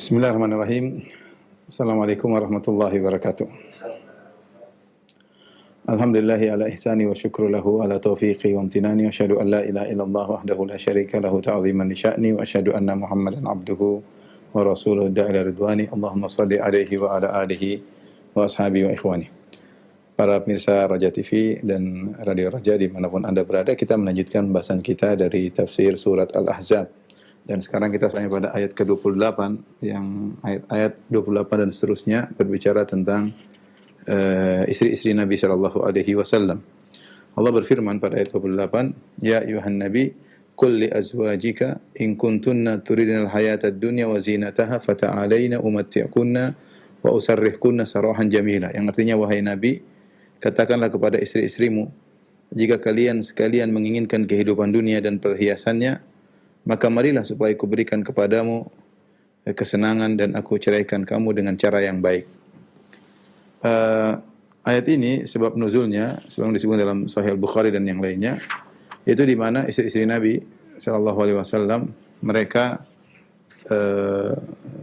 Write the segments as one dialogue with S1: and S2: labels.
S1: Bismillahirrahmanirrahim. Assalamualaikum warahmatullahi wabarakatuh. Alhamdulillahi ala ihsani wa syukru lahu ala taufiqi wa amtinani wa asyhadu an la ilaha illallah wahdahu la syarika lahu ta'ziman li sya'ni wa asyhadu anna Muhammadan abduhu wa rasuluhu da'ila ridwani. Allahumma shalli alaihi wa ala alihi wa ashabihi wa ikhwani. Para pemirsa Raja TV dan Radio Raja dimanapun Anda berada, kita melanjutkan pembahasan kita dari tafsir surat Al-Ahzab. Dan sekarang kita sampai pada ayat ke-28, yang ayat 28 dan seterusnya berbicara tentang istri-istri Nabi sallallahu alaihi wasallam. Allah berfirman pada ayat 28, "Ya ayuhan nabi, qul li azwajika in kuntunna turidna al-hayata ad-dunya wa zinataha fata'alaina umatti'kunna wa usarrihkunna sarahan jamila." Yang artinya, wahai Nabi, katakanlah kepada istri-istrimu, jika kalian sekalian menginginkan kehidupan dunia dan perhiasannya, maka marilah supaya aku berikan kepadamu kesenangan dan aku ceraikan kamu dengan cara yang baik. Ayat ini sebab nuzulnya, sebab disebut dalam Sahih Al-Bukhari dan yang lainnya, yaitu di mana istri-istri Nabi sallallahu alaihi wasallam mereka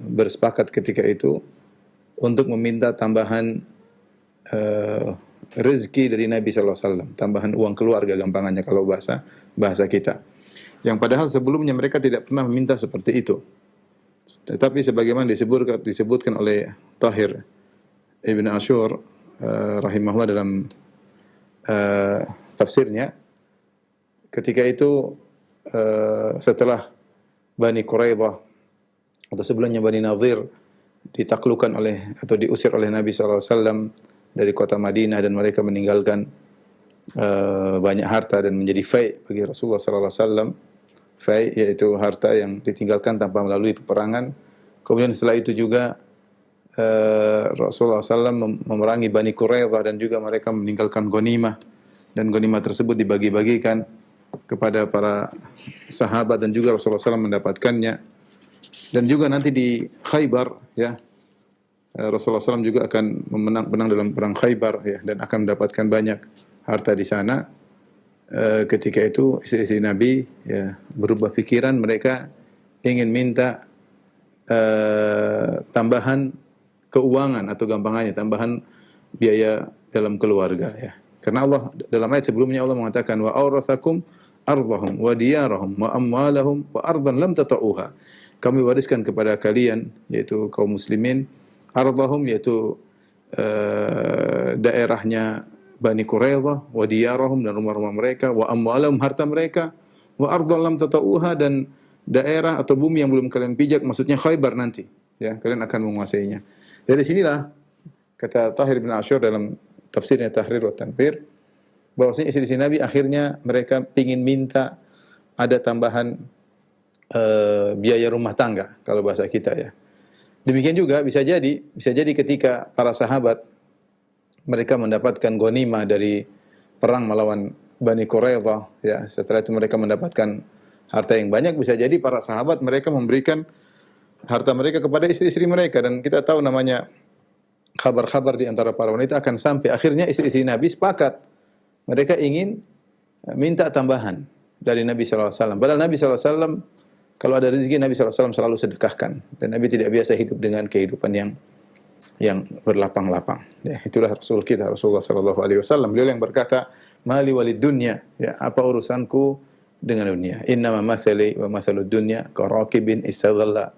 S1: bersepakat ketika itu untuk meminta tambahan rezeki dari Nabi sallallahu alaihi wasallam, tambahan uang keluarga gampangannya kalau bahasa kita. Yang padahal sebelumnya mereka tidak pernah meminta seperti itu. Tetapi sebagaimana disebutkan oleh Tahir Ibn Ashur rahimahullah dalam tafsirnya, ketika itu setelah Bani Quraidah atau sebelumnya Bani Nadhir ditaklukkan oleh atau diusir oleh Nabi SAW dari kota Madinah dan mereka meninggalkan banyak harta dan menjadi fai' bagi Rasulullah SAW. Fai' yaitu harta yang ditinggalkan tanpa melalui peperangan. Kemudian setelah itu juga Rasulullah SAW memerangi Bani Quraidah dan juga mereka meninggalkan ghanimah, dan ghanimah tersebut dibagi-bagikan kepada para sahabat dan juga Rasulullah SAW mendapatkannya. Dan juga nanti di Khaybar, ya, Rasulullah SAW juga akan menang dalam perang Khaybar, ya, dan akan mendapatkan banyak harta di sana. Ketika itu istri-istri Nabi, ya, berubah pikiran, mereka ingin minta tambahan keuangan atau gampangannya tambahan biaya dalam keluarga, ya. Karena Allah dalam ayat sebelumnya Allah mengatakan wa aurathakum ardhahum wa diyarahum wa amwalahum wa ardan lam tata'uha. Kami wariskan kepada kalian, yaitu kaum muslimin, ardhahum yaitu daerahnya Bani Quraidah, wa diyarahum dan rumah-rumah mereka, wa amwalahum harta mereka, wa ardan lam tata'uha dan daerah atau bumi yang belum kalian pijak, maksudnya Khaybar nanti, ya, kalian akan menguasainya. Dari sinilah kata Tahir bin Ashur dalam tafsirnya Tahrir wa Tanfir, bahwasanya istri-istri Nabi akhirnya mereka ingin minta ada tambahan biaya rumah tangga kalau bahasa kita, ya. Demikian juga bisa jadi ketika para sahabat mereka mendapatkan ghanimah dari perang melawan Bani Quraidah, ya, setelah itu mereka mendapatkan harta yang banyak, bisa jadi para sahabat mereka memberikan harta mereka kepada istri-istri mereka, dan kita tahu namanya kabar-kabar di antara para wanita akan sampai akhirnya istri-istri Nabi sepakat mereka ingin minta tambahan dari Nabi sallallahu alaihi wasallam. Padahal Nabi sallallahu alaihi wasallam kalau ada rezeki Nabi sallallahu alaihi wasallam selalu sedekahkan, dan Nabi tidak biasa hidup dengan kehidupan yang berlapang-lapang. Ya, itulah Rasul kita, Rasulullah sallallahu alaihi wasallam. Beliau yang berkata, "Mali walid dunya," ya, apa urusanku dengan dunia? "Innama matsali wa matsalud dunya karakibin istadalla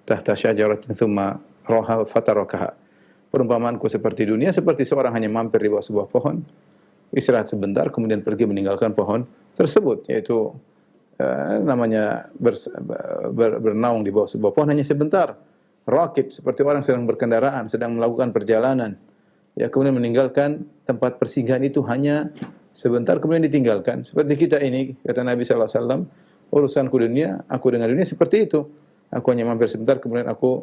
S1: tahta syajaratin tsumma raha fatarakaha." Perumpamaanku seperti dunia, seperti seorang hanya mampir di bawah sebuah pohon, istirahat sebentar, kemudian pergi meninggalkan pohon tersebut, yaitu namanya bernaung di bawah sebuah pohon hanya sebentar. Rakib seperti orang sedang berkendaraan, sedang melakukan perjalanan, ya, kemudian meninggalkan tempat persinggahan itu hanya sebentar kemudian ditinggalkan. Seperti kita ini, kata Nabi sallallahu alaihi wasallam, urusanku dunia, aku dengan dunia seperti itu. Aku hanya mampir sebentar kemudian aku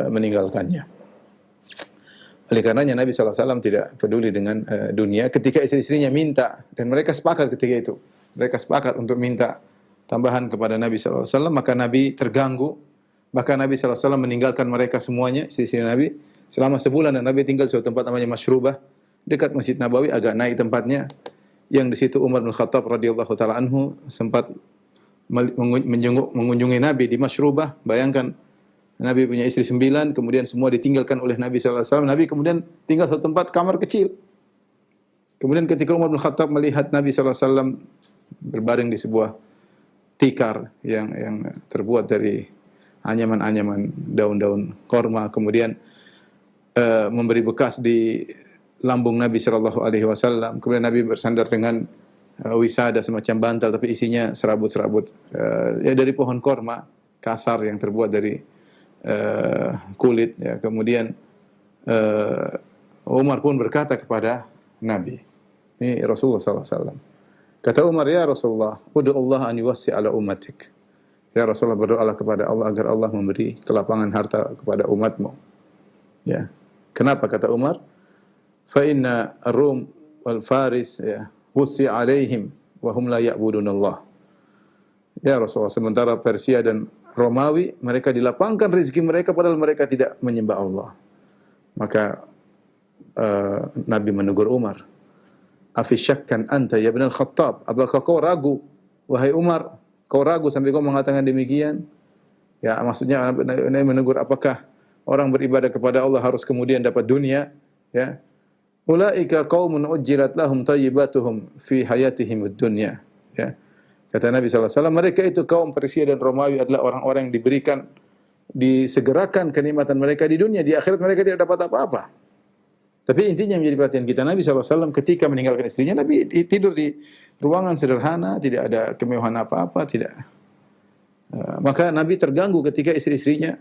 S1: meninggalkannya. Oleh karenanya Nabi sallallahu alaihi wasallam tidak peduli dengan dunia ketika istri-istrinya minta, dan mereka sepakat ketika itu. Mereka sepakat untuk minta tambahan kepada Nabi sallallahu alaihi wasallam, maka Nabi terganggu. Bahkan Nabi sallallahu alaihi wasallam meninggalkan mereka semuanya, istri-istri Nabi, selama sebulan, dan Nabi tinggal di suatu tempat namanya Mashrubah, dekat Masjid Nabawi, agak naik tempatnya, yang di situ Umar bin Khattab radhiyallahu taala anhu sempat mengunjungi Nabi di Mashrubah. Bayangkan Nabi punya istri 9, kemudian semua ditinggalkan oleh Nabi sallallahu alaihi wasallam. Nabi kemudian tinggal satu tempat, kamar kecil. Kemudian ketika Umar bin Khattab melihat Nabi sallallahu alaihi wasallam berbaring di sebuah tikar yang terbuat dari anyaman-anyaman daun-daun korma, kemudian memberi bekas di lambung Nabi sallallahu alaihi wasallam. Kemudian Nabi bersandar dengan wisada semacam bantal tapi isinya serabut-serabut ya dari pohon korma kasar yang terbuat dari kulit ya. Kemudian Umar pun berkata kepada Nabi, ini Rasulullah sallallahu alaihi wasallam. Kata Umar, ya Rasulullah, ud'u Allah an yuwassi' ala ummatik. Ya Rasulullah, berdoalah kepada Allah agar Allah memberi kelapangan harta kepada umatmu. Ya. Kenapa kata Umar? Fa inna ar-Rum wal Faris ya wussi' alaihim wa hum la ya'budunallah. Ya Rasulullah, sementara Persia dan Romawi mereka dilapangkan rezeki mereka padahal mereka tidak menyembah Allah. Maka Nabi menegur Umar, "Afi syakkan anta ya ibn al-Khattab? Apakah kau ragu wahai Umar? Kau ragu sampai kau mengatakan demikian?" Ya, maksudnya Nabi menegur, apakah orang beribadah kepada Allah harus kemudian dapat dunia? Ya. Ulaika qaumun ujjilat lahum thayyibatuhum fi hayatihim ad-dunya. Ya. Kata Nabi sallallahu alaihi wasallam, mereka itu kaum Persia dan Romawi adalah orang-orang yang diberikan disegerakan kenikmatan mereka di dunia, di akhirat mereka tidak dapat apa-apa. Tapi intinya menjadi perhatian kita, Nabi sallallahu alaihi wasallam ketika meninggalkan istrinya, Nabi tidur di ruangan sederhana, tidak ada kemewahan apa-apa, tidak. Maka Nabi terganggu ketika istri-istrinya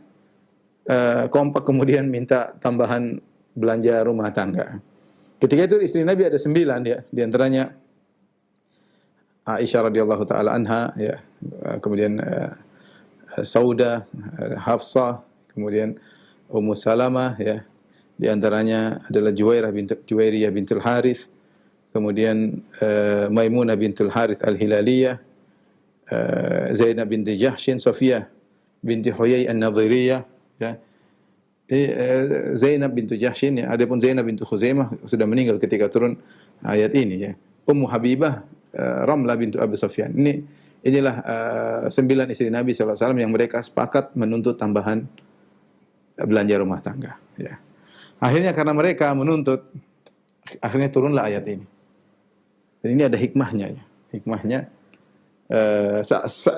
S1: kompak kemudian minta tambahan belanja rumah tangga. Ketika itu istri Nabi ada 9 ya, di antaranya Aisyah radhiyallahu taala anha ya, kemudian Saudah, Hafsah, kemudian Ummu Salamah ya. Di antaranya adalah Juwairiyah bintul Harith, kemudian Maimunah bintul Harith Al-Hilaliyah, Zainab binti Jahshin, Safiyah binti Huyai An-Nadhiriyah ya. Zainab bintu Jahshin ya. Adapun Zainab bintu Khuzaimah sudah meninggal ketika turun ayat ini ya. Ummu Habibah, Ramlah bintu Abi Sufyan. Inilah 9 istri Nabi sallallahu alaihi wasallam yang mereka sepakat menuntut tambahan belanja rumah tangga ya. Akhirnya karena mereka menuntut, akhirnya turunlah ayat ini. Dan ini ada hikmahnya ya. Hikmahnya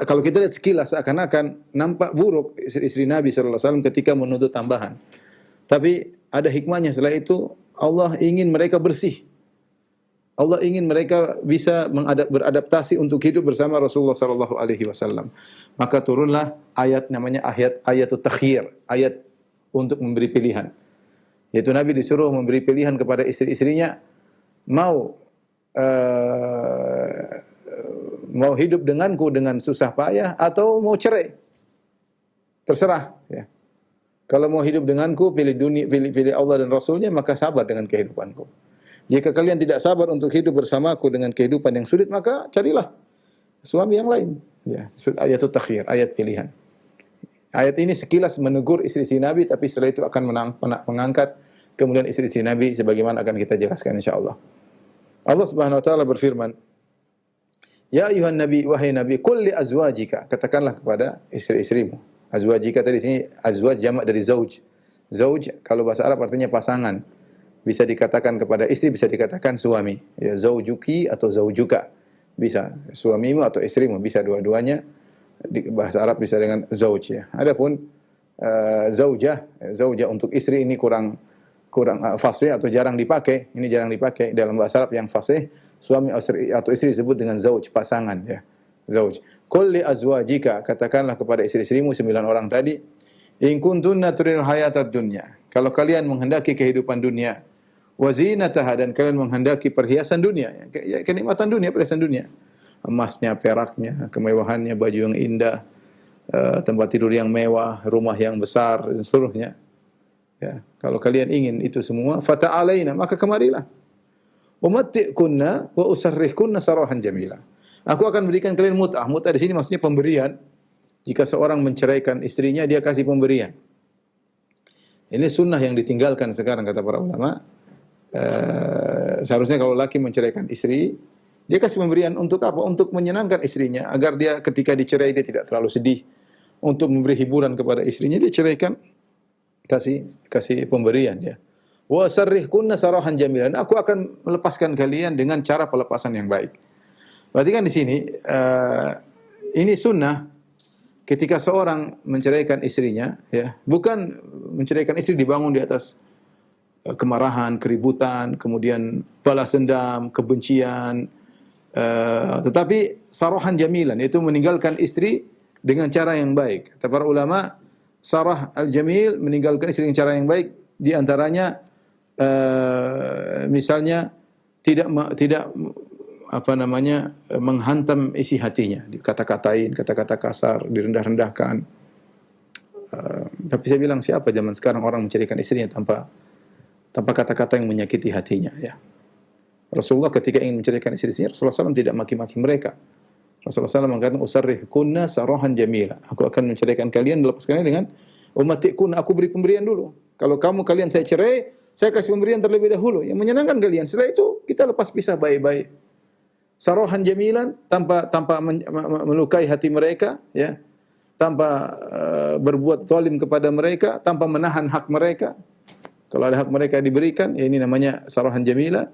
S1: kalau kita lihat sekilas seakan-akan nampak buruk istri-istri Nabi sallallahu alaihi wasallam ketika menuntut tambahan. Tapi ada hikmahnya, setelah itu Allah ingin mereka bersih. Allah ingin mereka bisa beradaptasi untuk hidup bersama Rasulullah sallallahu alaihi wasallam. Maka turunlah ayat namanya ayatut takhyir, ayat untuk memberi pilihan. Yaitu Nabi disuruh memberi pilihan kepada istri-istrinya, mau hidup denganku dengan susah payah atau mau cerai. Terserah ya. Kalau mau hidup denganku, pilih dunia, pilih Allah dan Rasulnya, maka sabar dengan kehidupanku. Jika kalian tidak sabar untuk hidup bersamaku dengan kehidupan yang sulit, maka carilah suami yang lain. Ya, ayatut takhyir, ayat pilihan. Ayat ini sekilas menegur istri-istri Nabi, tapi setelah itu akan mengangkat kemudian istri-istri Nabi sebagaimana akan kita jelaskan insyaallah. Allah Subhanahu wa taala berfirman, "Ya ayuhan nabi, wahai nabi, qul li azwajika," katakanlah kepada istri-istrimu. Azwajika tadi sini azwaj jamak dari zauj. Zauj kalau bahasa Arab artinya pasangan. Bisa dikatakan kepada istri, bisa dikatakan suami. Ya, zaujuki atau zaujuka. Bisa suamimu atau istrimu, bisa dua-duanya. Di bahasa Arab bisa dengan zauj ya. Adapun zaujah untuk istri ini kurang fasih atau jarang dipakai. Ini jarang dipakai dalam bahasa Arab yang fasih. Suami atau istri disebut dengan zauj, pasangan ya. Zauj. Qul li azwajika, katakanlah kepada istri-istrimu 9 orang tadi, in kuntunna turidul hayatad dunya. Kalau kalian menghendaki kehidupan dunia, wa zinataha, dan kalian menghendaki perhiasan dunia, ya, kenikmatan dunia, perhiasan dunia. Emasnya, peraknya, kemewahannya, baju yang indah, tempat tidur yang mewah, rumah yang besar dan seluruhnya. Ya, kalau kalian ingin itu semua, fata'alaina, maka kemarilah. Umatti'kunna wa usarrihkunna sarahan jamila. Aku akan berikan kalian mut'ah. Mut'ah di sini maksudnya pemberian. Jika seorang menceraikan istrinya, dia kasih pemberian. Ini sunnah yang ditinggalkan sekarang kata para ulama. Seharusnya kalau laki menceraikan istri, dia kasih pemberian untuk apa? Untuk menyenangkan istrinya, agar dia ketika dicerai dia tidak terlalu sedih, untuk memberi hiburan kepada istrinya, dia ceraikan, kasih pemberian ya. Wa sarrihkunna sarahan jamilan. Aku akan melepaskan kalian dengan cara pelepasan yang baik. Berarti kan di sini ini sunnah ketika seorang menceraikan istrinya ya, bukan menceraikan istri dibangun di atas kemarahan, keributan, kemudian balas dendam, kebencian, tetapi sarahan jamilan, yaitu meninggalkan istri dengan cara yang baik. Kata para ulama, sarah al-jamil, meninggalkan istri dengan cara yang baik, di antaranya misalnya tidak menghantam isi hatinya, dikata-katain, kata-kata kasar, direndah-rendahkan. Tapi saya bilang, siapa zaman sekarang orang menceraikan istrinya tanpa kata-kata yang menyakiti hatinya ya. Rasulullah ketika ingin menceraikan istri-istrinya, Rasulullah SAW tidak maki-maki mereka. Rasulullah SAW mengatakan, usarrihkunna sarahan jamila. Aku akan menceraikan kalian, melepaskannya dengan umatikunna, aku beri pemberian dulu. Kalau kalian saya cerai, saya kasih pemberian terlebih dahulu yang menyenangkan kalian. Setelah itu kita lepas pisah baik-baik. Sarahan jamilan, tanpa melukai hati mereka ya, tanpa berbuat zalim kepada mereka, tanpa menahan hak mereka. Kalau ada hak mereka diberikan, ya ini namanya sarahan jamilan.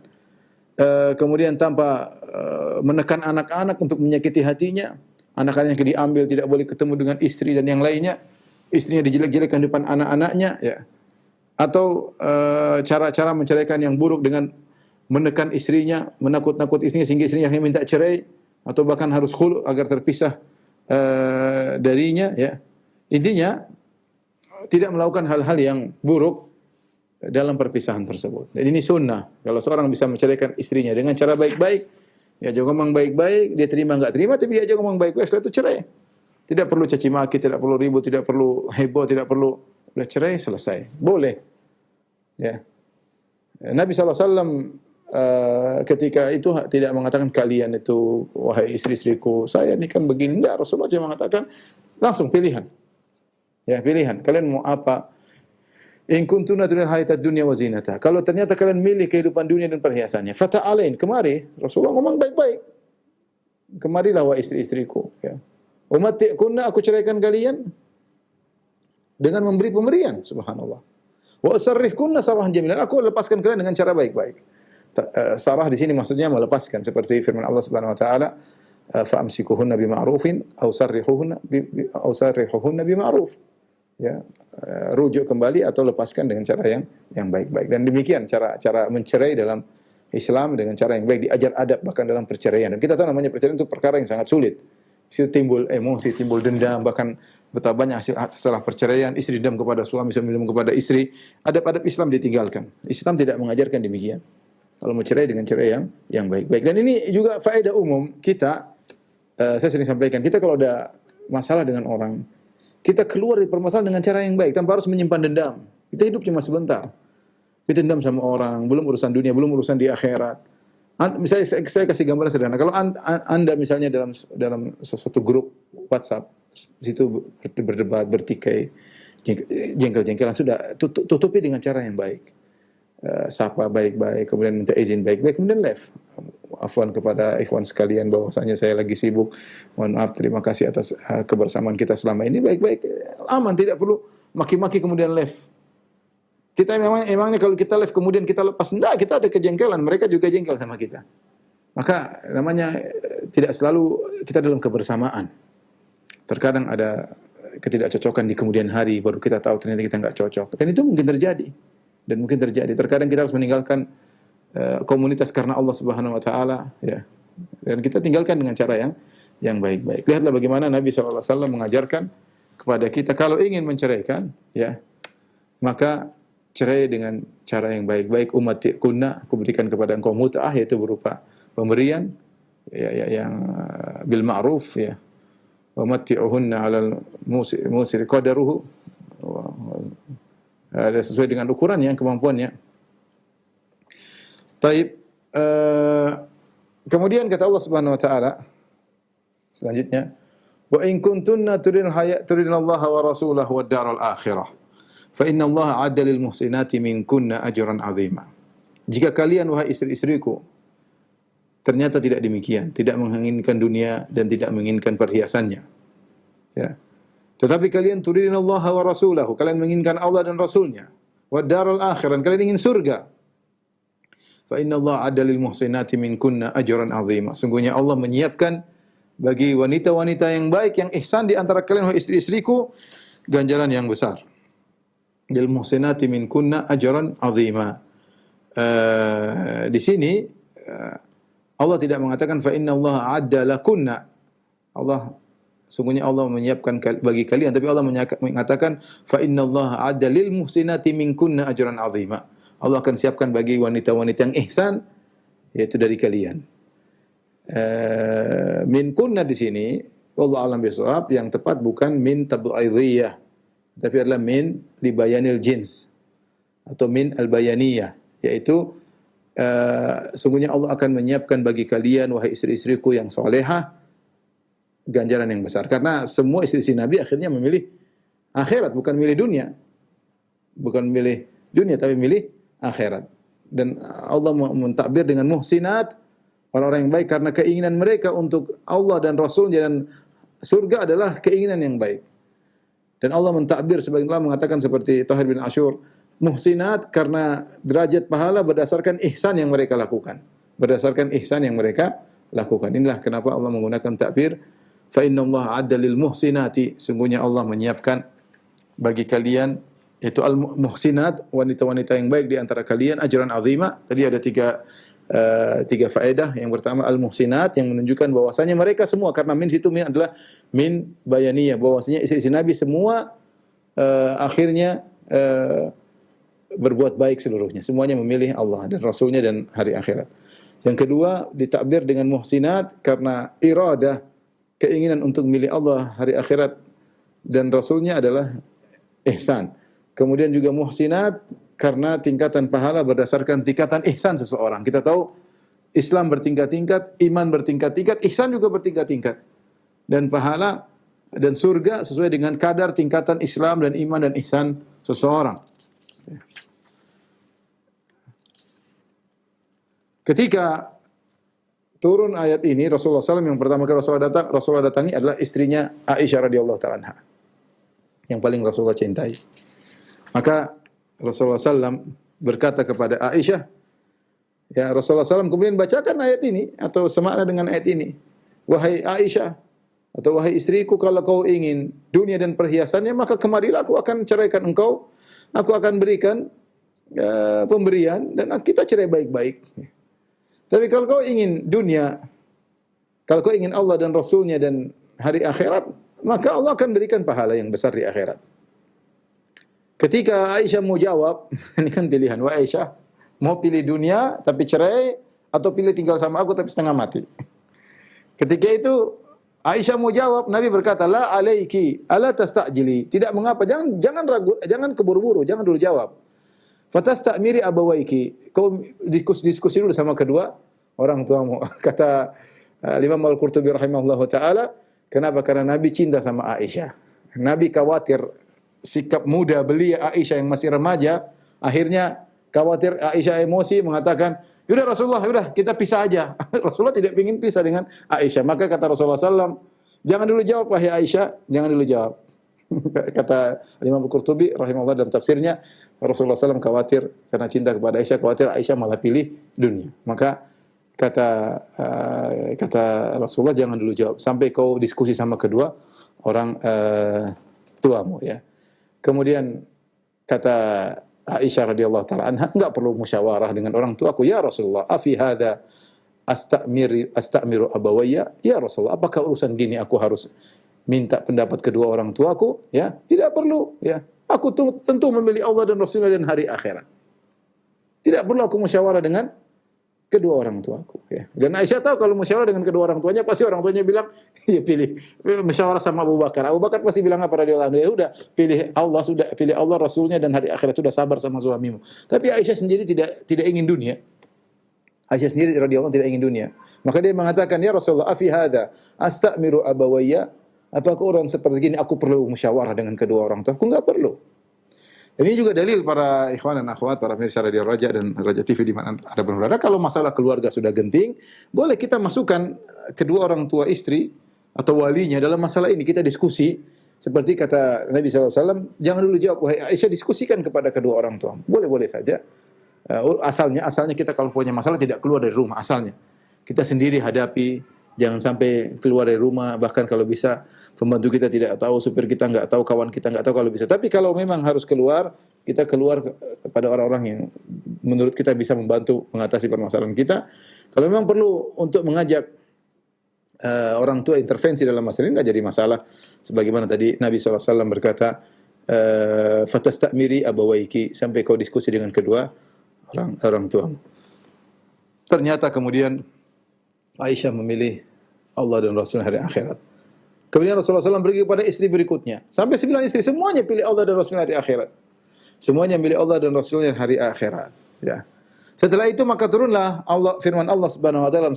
S1: Kemudian tanpa menekan anak-anak untuk menyakiti hatinya. Anak-anak yang diambil tidak boleh ketemu dengan istri dan yang lainnya. Istrinya dijelek-jelekkan depan anak-anaknya ya. Atau cara-cara menceraikan yang buruk dengan menekan istrinya, menakut-nakut istrinya sehingga istrinya akhirnya minta cerai, atau bahkan harus khulu agar terpisah darinya ya. Intinya tidak melakukan hal-hal yang buruk dalam perpisahan tersebut. Jadi ini sunnah. Kalau seorang bisa menceraikan istrinya dengan cara baik-baik, ya jangan ngomong baik-baik, dia terima enggak terima, tapi dia jangan ngomong baik-baik, setelah itu cerai. Tidak perlu caci maki, tidak perlu ribut, tidak perlu heboh, tidak perlu, udah cerai selesai. Boleh. Ya. Nabi SAW ketika itu tidak mengatakan kalian itu, wahai istri-istriku, saya ini kan begini. Enggak, Rasulullah cuma mengatakan langsung pilihan. Ya, pilihan. Kalian mau apa? In kuntunna turidul hayatad dunya wa zinataha. Kalau ternyata kalian milih kehidupan dunia dan perhiasannya, fata'alain, kemari. Rasulullah ngomong baik-baik. Kemarilah wahai istri-istriku, ya. Umatikunna, aku ceraikan kalian dengan memberi pemberian, subhanallah. Wa asarrihkunna sarahan jamilan, aku lepaskan kalian dengan cara baik-baik. Sarah di sini maksudnya melepaskan, seperti firman Allah Subhanahu wa taala, fa amsikuhunna bima'rufin aw sarrihuhunna bima'ruf. Ya, rujuk kembali atau lepaskan dengan cara yang baik-baik. Dan demikian cara mencerai dalam Islam dengan cara yang baik, diajar adab bahkan dalam perceraian. Dan kita tahu namanya perceraian itu perkara yang sangat sulit. Situ timbul emosi, timbul dendam, bahkan betapa banyak hasil setelah perceraian, istri dendam kepada suami, suami dendam kepada istri. Adab-adab Islam ditinggalkan. Islam tidak mengajarkan demikian. Kalau mau cerai dengan cerai yang baik-baik. Dan ini juga faedah umum kita, saya sering sampaikan, kita kalau ada masalah dengan orang, kita keluar dari permasalahan dengan cara yang baik, tanpa harus menyimpan dendam. Kita hidup cuma sebentar. Kita dendam sama orang, belum urusan dunia, belum urusan di akhirat. Misalnya saya kasih gambaran sederhana. Kalau Anda misalnya dalam sesuatu grup WhatsApp, situ berdebat, bertikai, jengkel-jengkelan, sudah tutupi dengan cara yang baik. Sapa baik-baik, kemudian minta izin baik-baik, kemudian left. Afwan kepada ikhwan sekalian bahwasanya saya lagi sibuk. Mohon maaf, terima kasih atas kebersamaan kita selama ini. Baik-baik, aman, tidak perlu maki-maki kemudian left. Kita emangnya kalau kita left kemudian kita lepas, enggak, kita ada kejengkelan, mereka juga jengkel sama kita. Maka namanya tidak selalu kita dalam kebersamaan. Terkadang ada ketidakcocokan di kemudian hari, baru kita tahu ternyata kita enggak cocok. Dan itu mungkin terjadi. Dan mungkin terjadi. Terkadang kita harus meninggalkan komunitas karena Allah Subhanahu wa taala ya. Dan kita tinggalkan dengan cara yang baik-baik. Lihatlah bagaimana Nabi sallallahu alaihi wasallam mengajarkan kepada kita kalau ingin menceraikan ya, maka cerai dengan cara yang baik-baik. Umatikunna, aku berikan kepada engkau mut'ah, yaitu berupa pemberian ya, yang bil ma'ruf ya. Wa matti'uhunna 'alal musir qadaruhu. Ada sesuai dengan ukurannya, kemampuannya. Taib. Kemudian kata Allah Subhanahu wa taala selanjutnya, wa in kuntunna turidnallaha wa rasulahu wad daral akhirah fa innallaha 'adda lil muhsinati minkunna ajran 'azima. Jika kalian wahai istri-istriku ternyata tidak demikian, tidak menginginkan dunia dan tidak menginginkan perhiasannya. Ya. Tetapi kalian turidinallaha wa rasulahu, kalian menginginkan Allah dan Rasulnya. Wa daral akhirah, kalian ingin surga. Fa innallaha adda lil muhsinati minkunna ajran 'azima. Sungguhnya Allah menyiapkan bagi wanita-wanita yang baik, yang ihsan di antara kalian, wahai istri-istriku, ganjaran yang besar. Lil muhsinati minkunna ajran 'azima. Di sini Allah tidak mengatakan fa innallaha adda lakunna. Sungguhnya Allah menyiapkan bagi kalian, tapi Allah mengatakan fa innallaha adda lil muhsinati minkunna ajran 'azima. Allah akan siapkan bagi wanita-wanita yang ihsan, yaitu dari kalian. Min kunna di sini wallahu a'lam bishawab, yang tepat bukan min tab'idiyah, tapi adalah min li bayanil jins atau min al-bayaniyah, yaitu sungguhnya Allah akan menyiapkan bagi kalian, wahai istri-istriku yang salehah, ganjaran yang besar. Karena semua istri-istri Nabi akhirnya memilih akhirat, bukan milih dunia. Bukan milih dunia, tapi milih akhirat. Dan Allah mentakbir dengan muhsinat, orang-orang yang baik, karena keinginan mereka untuk Allah dan Rasulnya dan surga adalah keinginan yang baik. Dan Allah mentakbir, sebagian Allah mengatakan seperti Tahir bin Ashur, muhsinat karena derajat pahala berdasarkan ihsan yang mereka lakukan. Berdasarkan ihsan yang mereka lakukan. Inilah kenapa Allah menggunakan takbir fa innallaha adda lil muhsinati, sungguhnya Allah menyiapkan bagi kalian, yaitu al muhsinat, wanita-wanita yang baik di antara kalian, ajran azima. Tadi ada tiga faedah. Yang pertama al muhsinat, yang menunjukkan bahwasanya mereka semua, karena min situ min adalah min bayaniyah, bahwasanya istri-istri Nabi semua akhirnya berbuat baik seluruhnya. Semuanya memilih Allah dan Rasulnya dan hari akhirat. Yang kedua ditakbir dengan muhsinat karena iradah, keinginan untuk memilih Allah, hari akhirat dan Rasulnya adalah ihsan. Kemudian juga muhsinat karena tingkatan pahala berdasarkan tingkatan ihsan seseorang. Kita tahu Islam bertingkat-tingkat, iman bertingkat-tingkat, ihsan juga bertingkat-tingkat. Dan pahala dan surga sesuai dengan kadar tingkatan Islam dan iman dan ihsan seseorang. Ketika turun ayat ini, Rasulullah SAW yang pertama kali Rasulullah datangi adalah istrinya Aisyah radhiyallahu ta'ala anha, yang paling Rasulullah cintai. Maka Rasulullah SAW berkata kepada Aisyah, ya Rasulullah SAW kemudian bacakan ayat ini atau semakna dengan ayat ini. Wahai Aisyah, atau wahai istriku, kalau kau ingin dunia dan perhiasannya, maka kemarilah, aku akan ceraikan engkau, aku akan berikan pemberian dan kita cerai baik-baik. Tapi kalau kau ingin dunia, kalau kau ingin Allah dan Rasulnya dan hari akhirat, maka Allah akan berikan pahala yang besar di akhirat. Ketika Aisyah mau jawab, ini kan pilihan, wah Aisyah, mau pilih dunia tapi cerai, atau pilih tinggal sama aku tapi setengah mati. Ketika itu Aisyah mau jawab, Nabi berkata, la alaiki, ala tastajili, tidak mengapa, jangan ragu, jangan keburu-buru, jangan dulu jawab. Fatastamiri abawaiki, kau diskusi dulu sama kedua orang tuamu. Kata Imam Al-Qurtubi rahimahullahu taala, kenapa? Karena Nabi cinta sama Aisyah. Nabi khawatir sikap muda belia Aisyah yang masih remaja, akhirnya khawatir Aisyah emosi mengatakan, "Yaudah Rasulullah, yaudah kita pisah aja." Rasulullah tidak ingin pisah dengan Aisyah. Maka kata Rasulullah sallallahu, "Jangan dulu jawab wahai Aisyah, jangan dulu jawab." Kata Imam Al-Qurtubi rahimahullah dalam tafsirnya, Rasulullah SAW khawatir karena cinta kepada Aisyah, khawatir Aisyah malah pilih dunia. Maka kata Rasulullah, jangan dulu jawab sampai kau diskusi sama kedua orang tuamu, ya. Kemudian kata Aisyah radhiyallahu taala anha, enggak perlu musyawarah dengan orang tuaku, ya Rasulullah, afi hadza astamiru abawayya, ya Rasulullah, apakah urusan gini aku harus minta pendapat kedua orang tuaku? Ya, tidak perlu, ya. Aku tentu memilih Allah dan Rasulnya dan hari akhirat. Tidak perlu aku musyawarah dengan kedua orang tuaku, ya. Dan Aisyah tahu kalau musyawarah dengan kedua orang tuanya, pasti orang tuanya bilang, ya pilih musyawarah sama Abu Bakar. Abu Bakar pasti bilang apa radhiyallahu anhu? Ya udah, pilih Allah, sudah pilih Allah, Rasulnya dan hari akhirat, sudah sabar sama suamimu. Tapi Aisyah sendiri tidak ingin dunia. Aisyah sendiri radhiyallahu tidak ingin dunia. Maka dia mengatakan, ya Rasulullah, afi hadza astamiru abawayya, apakah orang seperti ini aku perlu musyawarah dengan kedua orang tua? Aku enggak perlu. Ini juga dalil para ikhwan dan akhwat, para pemirsa Radio Raja dan Raja TV di mana ada berada, kalau masalah keluarga sudah genting, boleh kita masukkan kedua orang tua istri atau walinya dalam masalah ini, kita diskusi Seperti kata Nabi SAW, jangan dulu jawab, wahai Aisyah, diskusikan kepada kedua orang tua. Boleh-boleh saja. Asalnya kita kalau punya masalah tidak keluar dari rumah, asalnya. Kita sendiri hadapi, jangan sampai keluar dari rumah, bahkan kalau bisa pembantu kita tidak tahu, supir kita nggak tahu, kawan kita nggak tahu kalau bisa. Tapi kalau memang harus keluar, kita keluar kepada orang-orang yang menurut kita bisa membantu mengatasi permasalahan kita. Kalau memang perlu untuk mengajak orang tua intervensi dalam masalah ini, nggak jadi masalah. Sebagaimana tadi Nabi SAW berkata, fatastamiri abawaiki, sampai kau diskusi dengan kedua orang tuamu. Ternyata kemudian Aisyah memilih Allah dan Rasul hari akhirat. Kemudian Rasulullah SAW pergi kepada istri berikutnya. Sampai 9 istri, semuanya pilih Allah dan Rasul hari akhirat. Semuanya milih Allah dan Rasulnya hari akhirat. Ya. Setelah itu maka turunlah firman Allah Subhanahu wa taala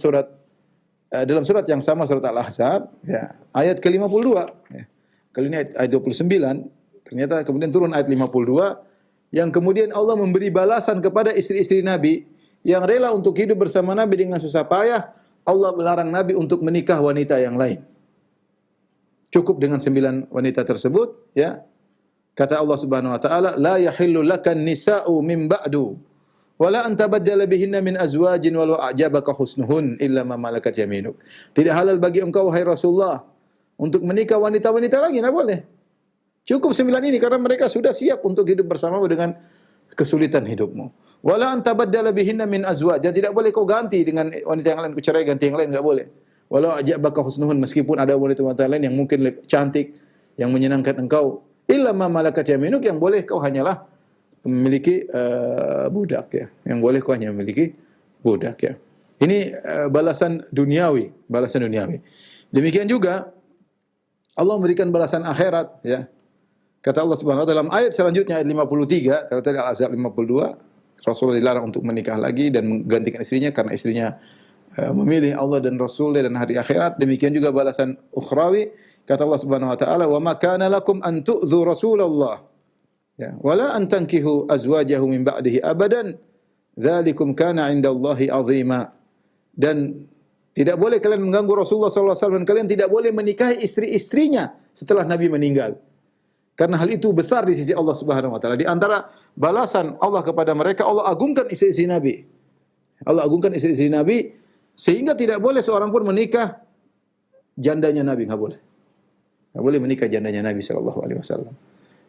S1: dalam surat yang sama, surat Al-Ahzab, ya, ayat ke-52. Ya. Kali ini ayat 29, ternyata kemudian turun ayat 52 yang kemudian Allah memberi balasan kepada istri-istri Nabi yang rela untuk hidup bersama Nabi dengan susah payah. Allah melarang Nabi untuk menikah wanita yang lain. Cukup dengan 9 wanita tersebut, ya. Kata Allah Subhanahu wa taala, "La yahillu lakan nisa'u min ba'du, wala an tabaddala bihinna min azwajin walau a'jabaka husnuhun illa ma malakat yaminuk." Tidak halal bagi engkau wahai Rasulullah untuk menikah wanita-wanita lagi, enggak boleh. Cukup 9 ini karena mereka sudah siap untuk hidup bersamamu dengan kesulitan hidupmu. Wala an tabaddala bihinna min azwaj, tidak boleh kau ganti dengan wanita yang lain, kau cerai ganti yang lain, enggak boleh. Walau a'jabaka husnuhun, meskipun ada wanita-wanita lain yang mungkin lebih cantik, yang menyenangkan engkau, illa ma malakat yaminuk, yang boleh kau hanyalah memiliki budak, ya. Yang boleh kau hanya memiliki budak, ya. Ini balasan duniawi. Demikian juga Allah memberikan balasan akhirat, ya. Kata Allah Subhanahu wa taala dalam ayat selanjutnya, ayat 53, kata tadi Al-Ahzab 52, Rasulullah dilarang untuk menikah lagi dan menggantikan istrinya karena istrinya memilih Allah dan Rasulnya dan hari akhirat. Demikian juga balasan ukhrawi, kata Allah Subhanahu wa taala, "Wa ma kana lakum an tu'dhu Rasulullah, ya, wala an tankihu azwajahu min ba'dihi abadan, dzalikum kana 'indallahi 'azima." Dan tidak boleh kalian mengganggu Rasulullah sallallahu alaihi wasallam, dan kalian tidak boleh menikahi istri-istrinya setelah Nabi meninggal. Karena hal itu besar di sisi Allah Subhanahu wa taala. Di antara balasan Allah kepada mereka, Allah agungkan istri-istri Nabi. Allah agungkan istri-istri Nabi sehingga tidak boleh seorang pun menikah jandanya Nabi, enggak boleh. Enggak boleh menikah jandanya Nabi sallallahu alaihi wasallam.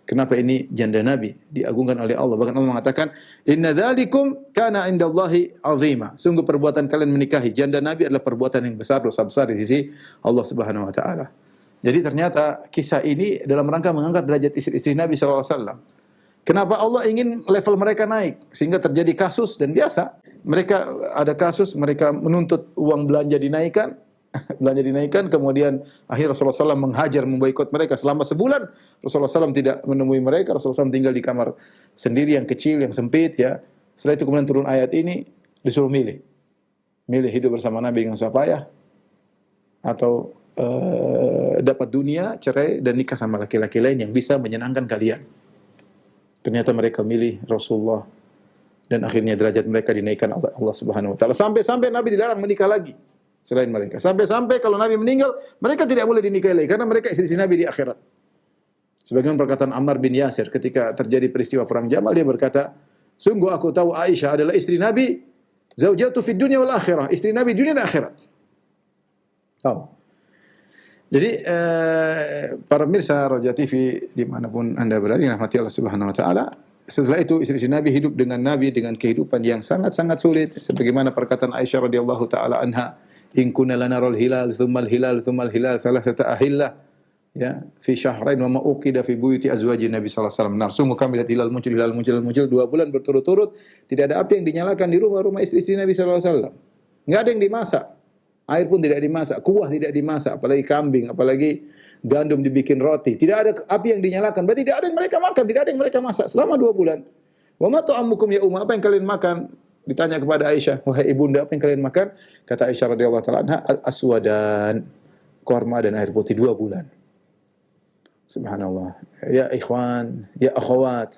S1: Kenapa ini janda Nabi diagungkan oleh Allah? Bahkan Allah mengatakan, "Inna dzalikum kana 'indallahi 'azima." Sungguh perbuatan kalian menikahi janda Nabi adalah perbuatan yang besar, dosa besar di sisi Allah Subhanahu wa taala. Jadi ternyata kisah ini dalam rangka mengangkat derajat istri-istri Nabi sallallahu alaihi wasallam. Kenapa Allah ingin level mereka naik sehingga terjadi kasus, dan biasa mereka ada kasus, mereka menuntut uang belanja dinaikkan, kemudian akhirnya Rasulullah SAW menghajar, memboikot mereka selama sebulan. Rasulullah SAW tidak menemui mereka. Rasulullah SAW tinggal di kamar sendiri yang kecil, yang sempit, ya. Setelah itu kemudian turun ayat ini, disuruh milih hidup bersama Nabi dengan susah payah atau dapat dunia, cerai dan nikah sama laki-laki lain yang bisa menyenangkan kalian. Ternyata mereka milih Rasulullah dan akhirnya derajat mereka dinaikkan oleh Allah Subhanahu wa taala. Sampai-sampai Nabi dilarang menikah lagi selain mereka. Sampai-sampai kalau Nabi meninggal, mereka tidak boleh dinikahi lagi karena mereka istri Nabi di akhirat. Sebagaimana perkataan Ammar bin Yasir ketika terjadi peristiwa perang Jamal, dia berkata, "Sungguh aku tahu Aisyah adalah istri Nabi, zaujatu fid dunya wal akhirah." Istri Nabi dunia dan akhirat. Tahu. Jadi para pemirsa Roja TV dimanapun anda berada, yang rahmati Allah Subhanahu Wa Taala, setelah itu istri Nabi hidup dengan Nabi dengan kehidupan yang sangat-sangat sulit. Sebagaimana perkataan Aisyah radhiyallahu taala anha, "In kunna lanaral hilal, thumma al-hilal, thumma al-hilal, thalathata ahillah, ya, fi syahrain wa ma uqida fi buyuti azwajin Nabi sallallahu alaihi wasallam." Sungguh kami lihat hilal muncul 2 bulan berturut-turut, tidak ada api yang dinyalakan di rumah-rumah istri-istri Nabi sallallahu alaihi wasallam. Enggak ada yang dimasak. Air pun tidak dimasak, kuah tidak dimasak, apalagi kambing, apalagi gandum dibikin roti. Tidak ada api yang dinyalakan. Berarti tidak ada yang mereka makan, tidak ada yang mereka masak selama 2 bulan. Wa ma ta'amukum ya umma, apa yang kalian makan? Ditanya kepada Aisyah, wahai ibunda, apa yang kalian makan? Kata Aisyah radhiyallahu taala anha, al-aswadan, korma dan air putih 2 bulan. Subhanallah. Ya ikhwan, ya akhwat,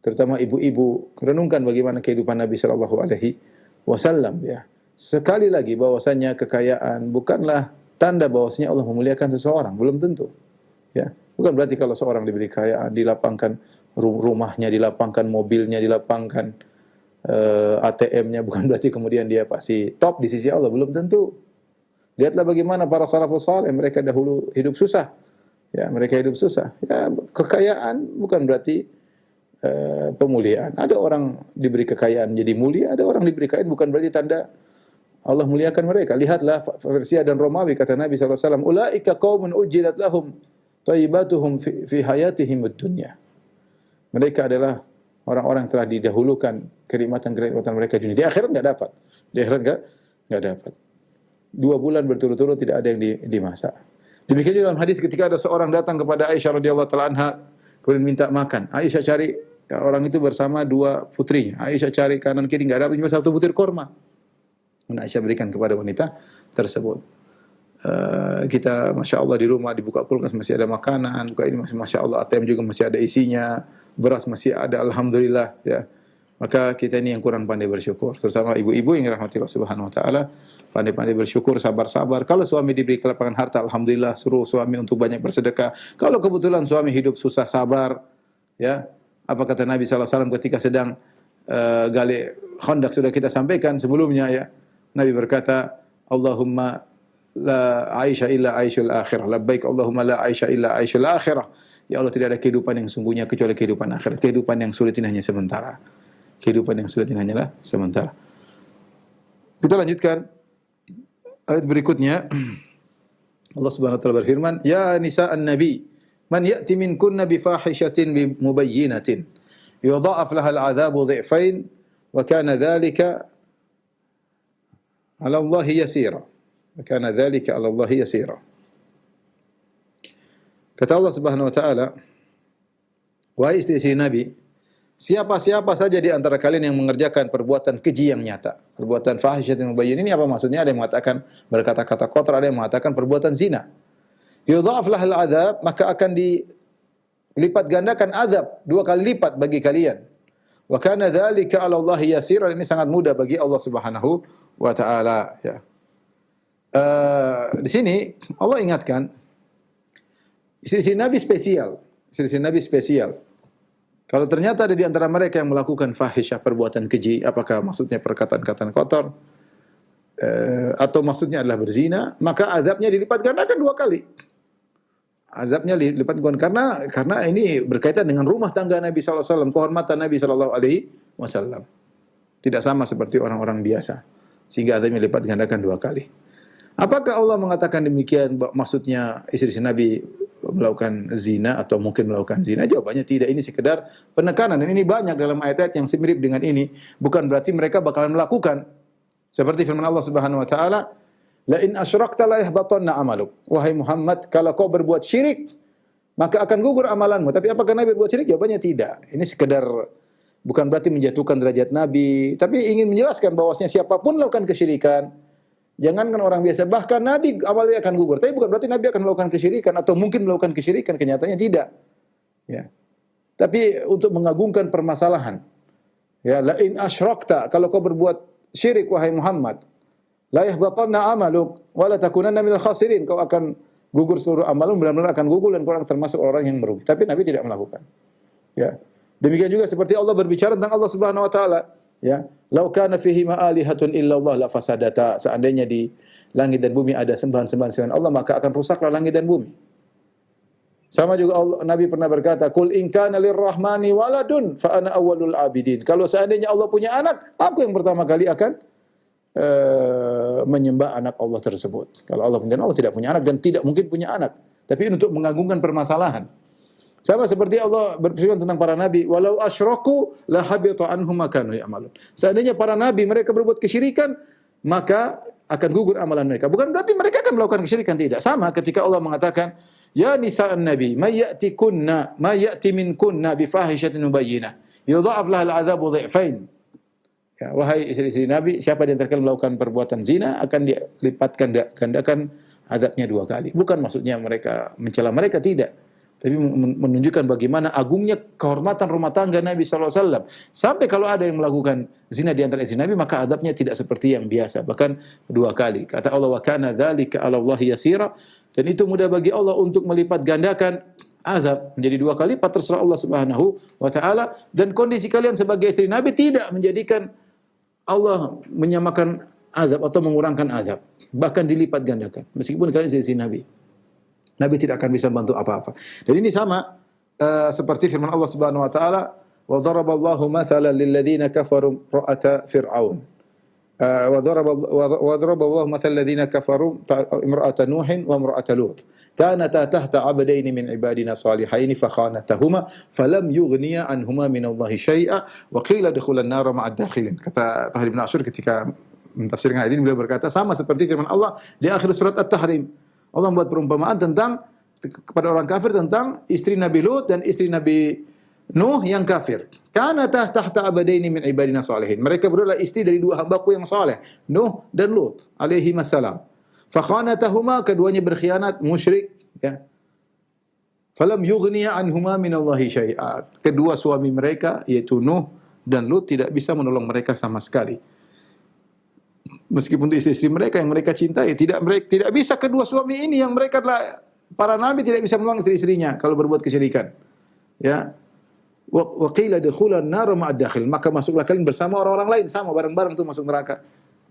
S1: terutama ibu-ibu, renungkan bagaimana kehidupan Nabi sallallahu alaihi wasallam, ya. Sekali lagi bahwasanya kekayaan bukanlah tanda bahwasanya Allah memuliakan seseorang, belum tentu. Ya, bukan berarti kalau seorang diberi kekayaan, dilapangkan rumahnya, dilapangkan mobilnya, dilapangkan ATM-nya, bukan berarti kemudian dia pasti top di sisi Allah, belum tentu. Lihatlah bagaimana para salafus saleh, mereka dahulu hidup susah. Ya, mereka hidup susah. Ya, kekayaan bukan berarti pemuliaan. Ada orang diberi kekayaan jadi mulia, ada orang diberi kekayaan bukan berarti tanda Allah muliakan mereka. Lihatlah Persia dan Romawi, kata Nabi SAW, ulaika qaumun ujilat lahum thayyibatuhum fi hayatihim ad-dunya. Mereka adalah orang-orang yang telah didahulukan kenikmatan-kenikmatan mereka dunia. Di akhirat enggak dapat. Di akhirat enggak dapat. 2 bulan berturut-turut tidak ada yang dimasak. Demikian juga dalam hadis ketika ada seorang datang kepada Aisyah radhiyallahu taala anha kemudian minta makan. Aisyah cari orang itu bersama 2 putrinya. Aisyah cari kanan kiri enggak dapat, cuma 1 butir kurma. Aisyah berikan kepada wanita tersebut. Kita Masya Allah di rumah dibuka kulkas masih ada makanan, buka ini masih Masya Allah, ATM juga masih ada isinya, beras masih ada, Alhamdulillah ya. Maka kita ini yang kurang pandai bersyukur, terutama ibu-ibu yang dirahmati Allah Subhanahu Wa Taala, pandai-pandai bersyukur, sabar-sabar. Kalau suami diberi kelapangan harta, Alhamdulillah, suruh suami untuk banyak bersedekah. Kalau kebetulan suami hidup susah, sabar ya. Apa kata Nabi SAW ketika sedang gali Khandaq, sudah kita sampaikan sebelumnya ya. Nabi berkata, Allahumma la aisha illa aishul akhirah. Labbaik Allahumma la aisha illa aishul akhirah. Ya Allah, tidak ada kehidupan yang sungguhnya kecuali kehidupan akhirat. Kehidupan yang sulit ini hanya sementara. Kehidupan yang sulit ini hanyalah sementara. Kita lanjutkan ayat berikutnya. Allah Subhanahu wa taala berfirman, "Ya nisa'an nabi, man ya'ti minkunna bi fahishatin bi mubayyinatin, yudha'af laha al-'adzabu dhi'fain wa kana dzalika 'ala Allah yasira." Karena dzalika 'ala Allah yasira. Kata Allah Subhanahu wa taala, wahai istri-istri Nabi, siapa-siapa saja di antara kalian yang mengerjakan perbuatan keji yang nyata, perbuatan fahisyatin mubayyin, ini apa maksudnya? Ada yang mengatakan berkata-kata kotor, ada yang mengatakan perbuatan zina. Yudha'af lahal 'adzab, maka akan dilipat gandakan azab 2 kali lipat bagi kalian. Wa kana dzalika 'ala Allah yasira, ini sangat mudah bagi Allah Subhanahu wa taala ya. Di sini Allah ingatkan istri-istri Nabi spesial, istri-istri Nabi spesial. Kalau ternyata ada di antara mereka yang melakukan fahisyah, perbuatan keji, apakah maksudnya perkataan-kataan kotor atau maksudnya adalah berzina, maka azabnya dilipat gandakan 2 kali. Azabnya dilipat gandakan karena ini berkaitan dengan rumah tangga Nabi sallallahu alaihi wasallam, kehormatan Nabi sallallahu alaihi wasallam. Tidak sama seperti orang-orang biasa, sehingga azabnya dilipat gandakan 2 kali. Apakah Allah mengatakan demikian maksudnya istri Nabi melakukan zina atau mungkin melakukan zina? Jawabannya tidak, ini sekedar penekanan, dan ini banyak dalam ayat-ayat yang mirip dengan ini. Bukan berarti mereka bakalan melakukan. Seperti firman Allah Subhanahu wa taala, "La in asyrakta la yahbatanna 'amaluk." Wahai Muhammad, kalau kau berbuat syirik, maka akan gugur amalanmu. Tapi apakah Nabi berbuat syirik? Jawabannya tidak. Ini sekedar, bukan berarti menjatuhkan derajat Nabi, tapi ingin menjelaskan bahwasanya siapapun melakukan kesyirikan, jangankan orang biasa, bahkan Nabi amalnya akan gugur. Tapi bukan berarti Nabi akan melakukan kesyirikan atau mungkin melakukan kesyirikan, kenyataannya tidak. Ya. Tapi untuk mengagungkan permasalahan. Ya, la in asyrakta, kalau kau berbuat syirik wahai Muhammad, la yahbatanna amaluk wa la takunanna minal khasirin, kau akan gugur seluruh amalmu, benar-benar akan gugur dan kau akan termasuk orang yang merugi. Tapi Nabi tidak melakukan. Ya. Demikian juga seperti Allah berbicara tentang Allah Subhanahu wa taala. Ya, lau kana fihi ma alihatun illallah la fasadata. Seandainya di langit dan bumi ada sembahan-sembahan selain Allah, maka akan rusaklah langit dan bumi. Sama juga Nabi pernah berkata, "Qul in kana lirrahmani waladun fa ana awwalul abidin." Kalau seandainya Allah punya anak, aku yang pertama kali akan menyembah anak Allah tersebut. Kalau Allah tidak punya anak dan tidak mungkin punya anak. Tapi untuk mengagungkan permasalahan. Sama seperti Allah berfirman tentang para nabi, walau asyraku la habita anhum ma kanu ya'malun. Seandainya para nabi mereka berbuat kesyirikan, maka akan gugur amalan mereka. Bukan berarti mereka akan melakukan kesyirikan, tidak. Sama ketika Allah mengatakan, ya nisa'an nabi, may ya'ti minkunna bi fahishatin mubayyinah, yudha'af lahal 'adzabu dhi'fain. Ya, wahai istri-istri Nabi, siapa di antara kalian melakukan perbuatan zina akan dilipatkan gandakan azabnya 2 kali. Bukan maksudnya mereka mencela mereka, tidak. tapi menunjukkan bagaimana agungnya kehormatan rumah tangga Nabi sallallahu alaihi wasallam. Sampai kalau ada yang melakukan zina di antara istri Nabi, maka adabnya tidak seperti yang biasa, bahkan 2 kali. Kata Allah, wa kana dzalika 'ala Allah yasira, dan itu mudah bagi Allah untuk melipat gandakan azab menjadi 2 kali lipat, terserah Allah Subhanahu wa taala. Dan kondisi kalian sebagai istri Nabi tidak menjadikan Allah menyamakan azab atau mengurangkan azab, bahkan dilipat gandakan meskipun kalian istri Nabi. Nabi tidak akan bisa bantu apa-apa. Dan ini sama seperti firman Allah Subhanahu wa taala, wa daraballahu mathalan lil ladzina kafaru ra'ata fir'aun. Wa daraballahu mathalan lil ladzina kafaru imra'ata nuhin wa imra'ata lut. Kanata tahta 'abdayn min ibadina salihain fa khanatahuma falam yughniya anhuma min Allahi syai'a wa qila dukhulan nar ma'ad dakhilin. Kata Tahir bin Ashur ketika mentafsirkan ayat ini, beliau berkata sama seperti firman Allah di akhir surat At-Tahrim. Allah membuat perumpamaan tentang kepada orang kafir tentang istri Nabi Lut dan istri Nabi Nuh yang kafir. Kana tahta abadaini min ibadina salihin. Mereka berdua adalah istri dari 2 hambaku yang saleh, Nuh dan Lut alaihi wassalam. Fa khanatahuma, keduanya berkhianat, musyrik, ya. Falam yughniya anhuma min Allahi syai'a. Kedua suami mereka yaitu Nuh dan Lut tidak bisa menolong mereka sama sekali. Meskipun istri-istri mereka yang mereka cintai, tidak bisa kedua suami ini yang mereka adalah para nabi tidak bisa menolong istri-istrinya kalau berbuat kesyirikan. Ya. Wa qila dukhulan nar ma'ad dakhil, maka masuklah kalian bersama orang-orang lain, sama bareng-bareng tuh masuk neraka.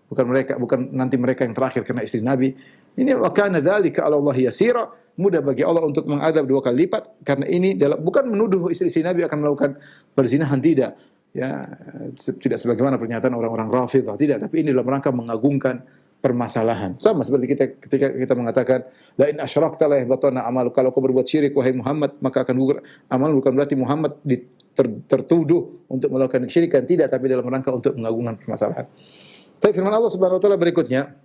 S1: Bukan nanti mereka yang terakhir karena istri Nabi. Ini wa kana dzalika 'ala Allah yasira, mudah bagi Allah untuk mengadab 2 kali lipat, karena ini bukan menuduh istri-istri Nabi akan melakukan perzinahan, tidak. Ya, tidak sebagaimana pernyataan orang-orang Rafidhah, tidak, tapi ini dalam rangka mengagungkan permasalahan. Sama seperti ketika kita mengatakan la in asyrakta la yahbatanna amal, kalau kau berbuat syirik wahai Muhammad maka akan gugur amal, bukan berarti Muhammad tertuduh untuk melakukan kesyirikan, tidak, tapi dalam rangka untuk mengagungkan permasalahan. Tapi firman Allah Subhanahu wa taala berikutnya,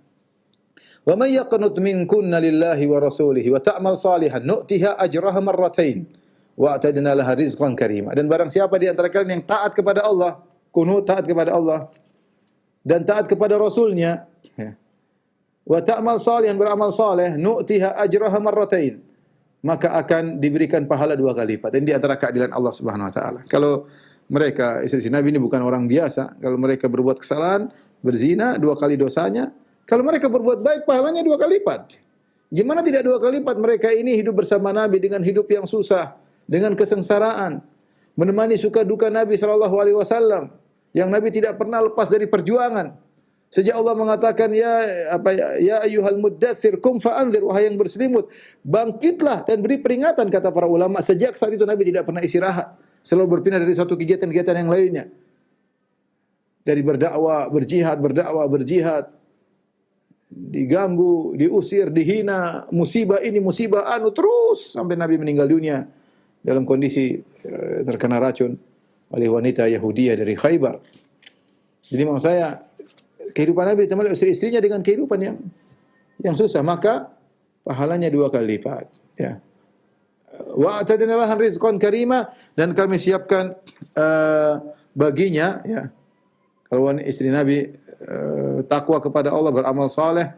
S1: wa may yaqnut minkunna lillahi wa rasulihi wa ta'mal salihan nu'tiha ajraha marratain wa atadna laha rizqan karima. Dan barang siapa di antara kalian yang taat kepada Allah, kunut, taat kepada Allah dan taat kepada Rasulnya, ya. Wa ta'mal salihan, beramal saleh, nu'tiha ajraha marratain, maka akan diberikan pahala 2 kali lipat. Dan di antara keadilan Allah Subhanahu wa taala, kalau mereka istri Nabi ini bukan orang biasa, kalau mereka berbuat kesalahan, berzina 2 kali dosanya, kalau mereka berbuat baik pahalanya 2 kali lipat. Gimana tidak 2 kali lipat? Mereka ini hidup bersama Nabi dengan hidup yang susah, dengan kesengsaraan, menemani suka duka Nabi sallallahu alaihi wasallam, yang Nabi tidak pernah lepas dari perjuangan. Sejak Allah mengatakan ya ayyuhal muddatsir qum fa'anzir, wahai yang berselimut, bangkitlah dan beri peringatan, kata para ulama. Sejak saat itu Nabi tidak pernah istirahat, selalu berpindah dari satu kegiatan-kegiatan yang lainnya. Dari berdakwah, berjihad, diganggu, diusir, dihina, musibah ini, musibah anu, terus sampai Nabi meninggal dunia dalam kondisi terkena racun oleh wanita Yahudiyah dari Khaybar. Jadi maksud saya, kehidupan Nabi ditemani oleh istri-istrinya dengan kehidupan yang susah, maka pahalanya 2 kali lipat, ya. Wa atadna laha rizqan karima, dan kami siapkan baginya, ya. Kalau istri Nabi takwa kepada Allah, beramal saleh,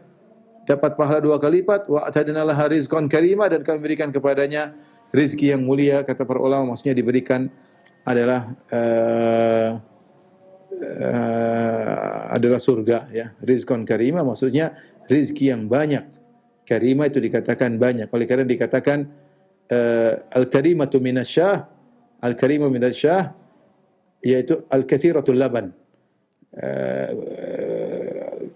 S1: dapat pahala 2 kali lipat. Wa atadna laha rizqan karima, dan kami berikan kepadanya rizki yang mulia. Kata para ulama, maksudnya diberikan adalah surga, ya. Rizqan karima maksudnya rizki yang banyak. Karima itu dikatakan banyak. Oleh karena dikatakan al-karimatu minasyah, al-karimu minasyah, yaitu al-katsiratul laban.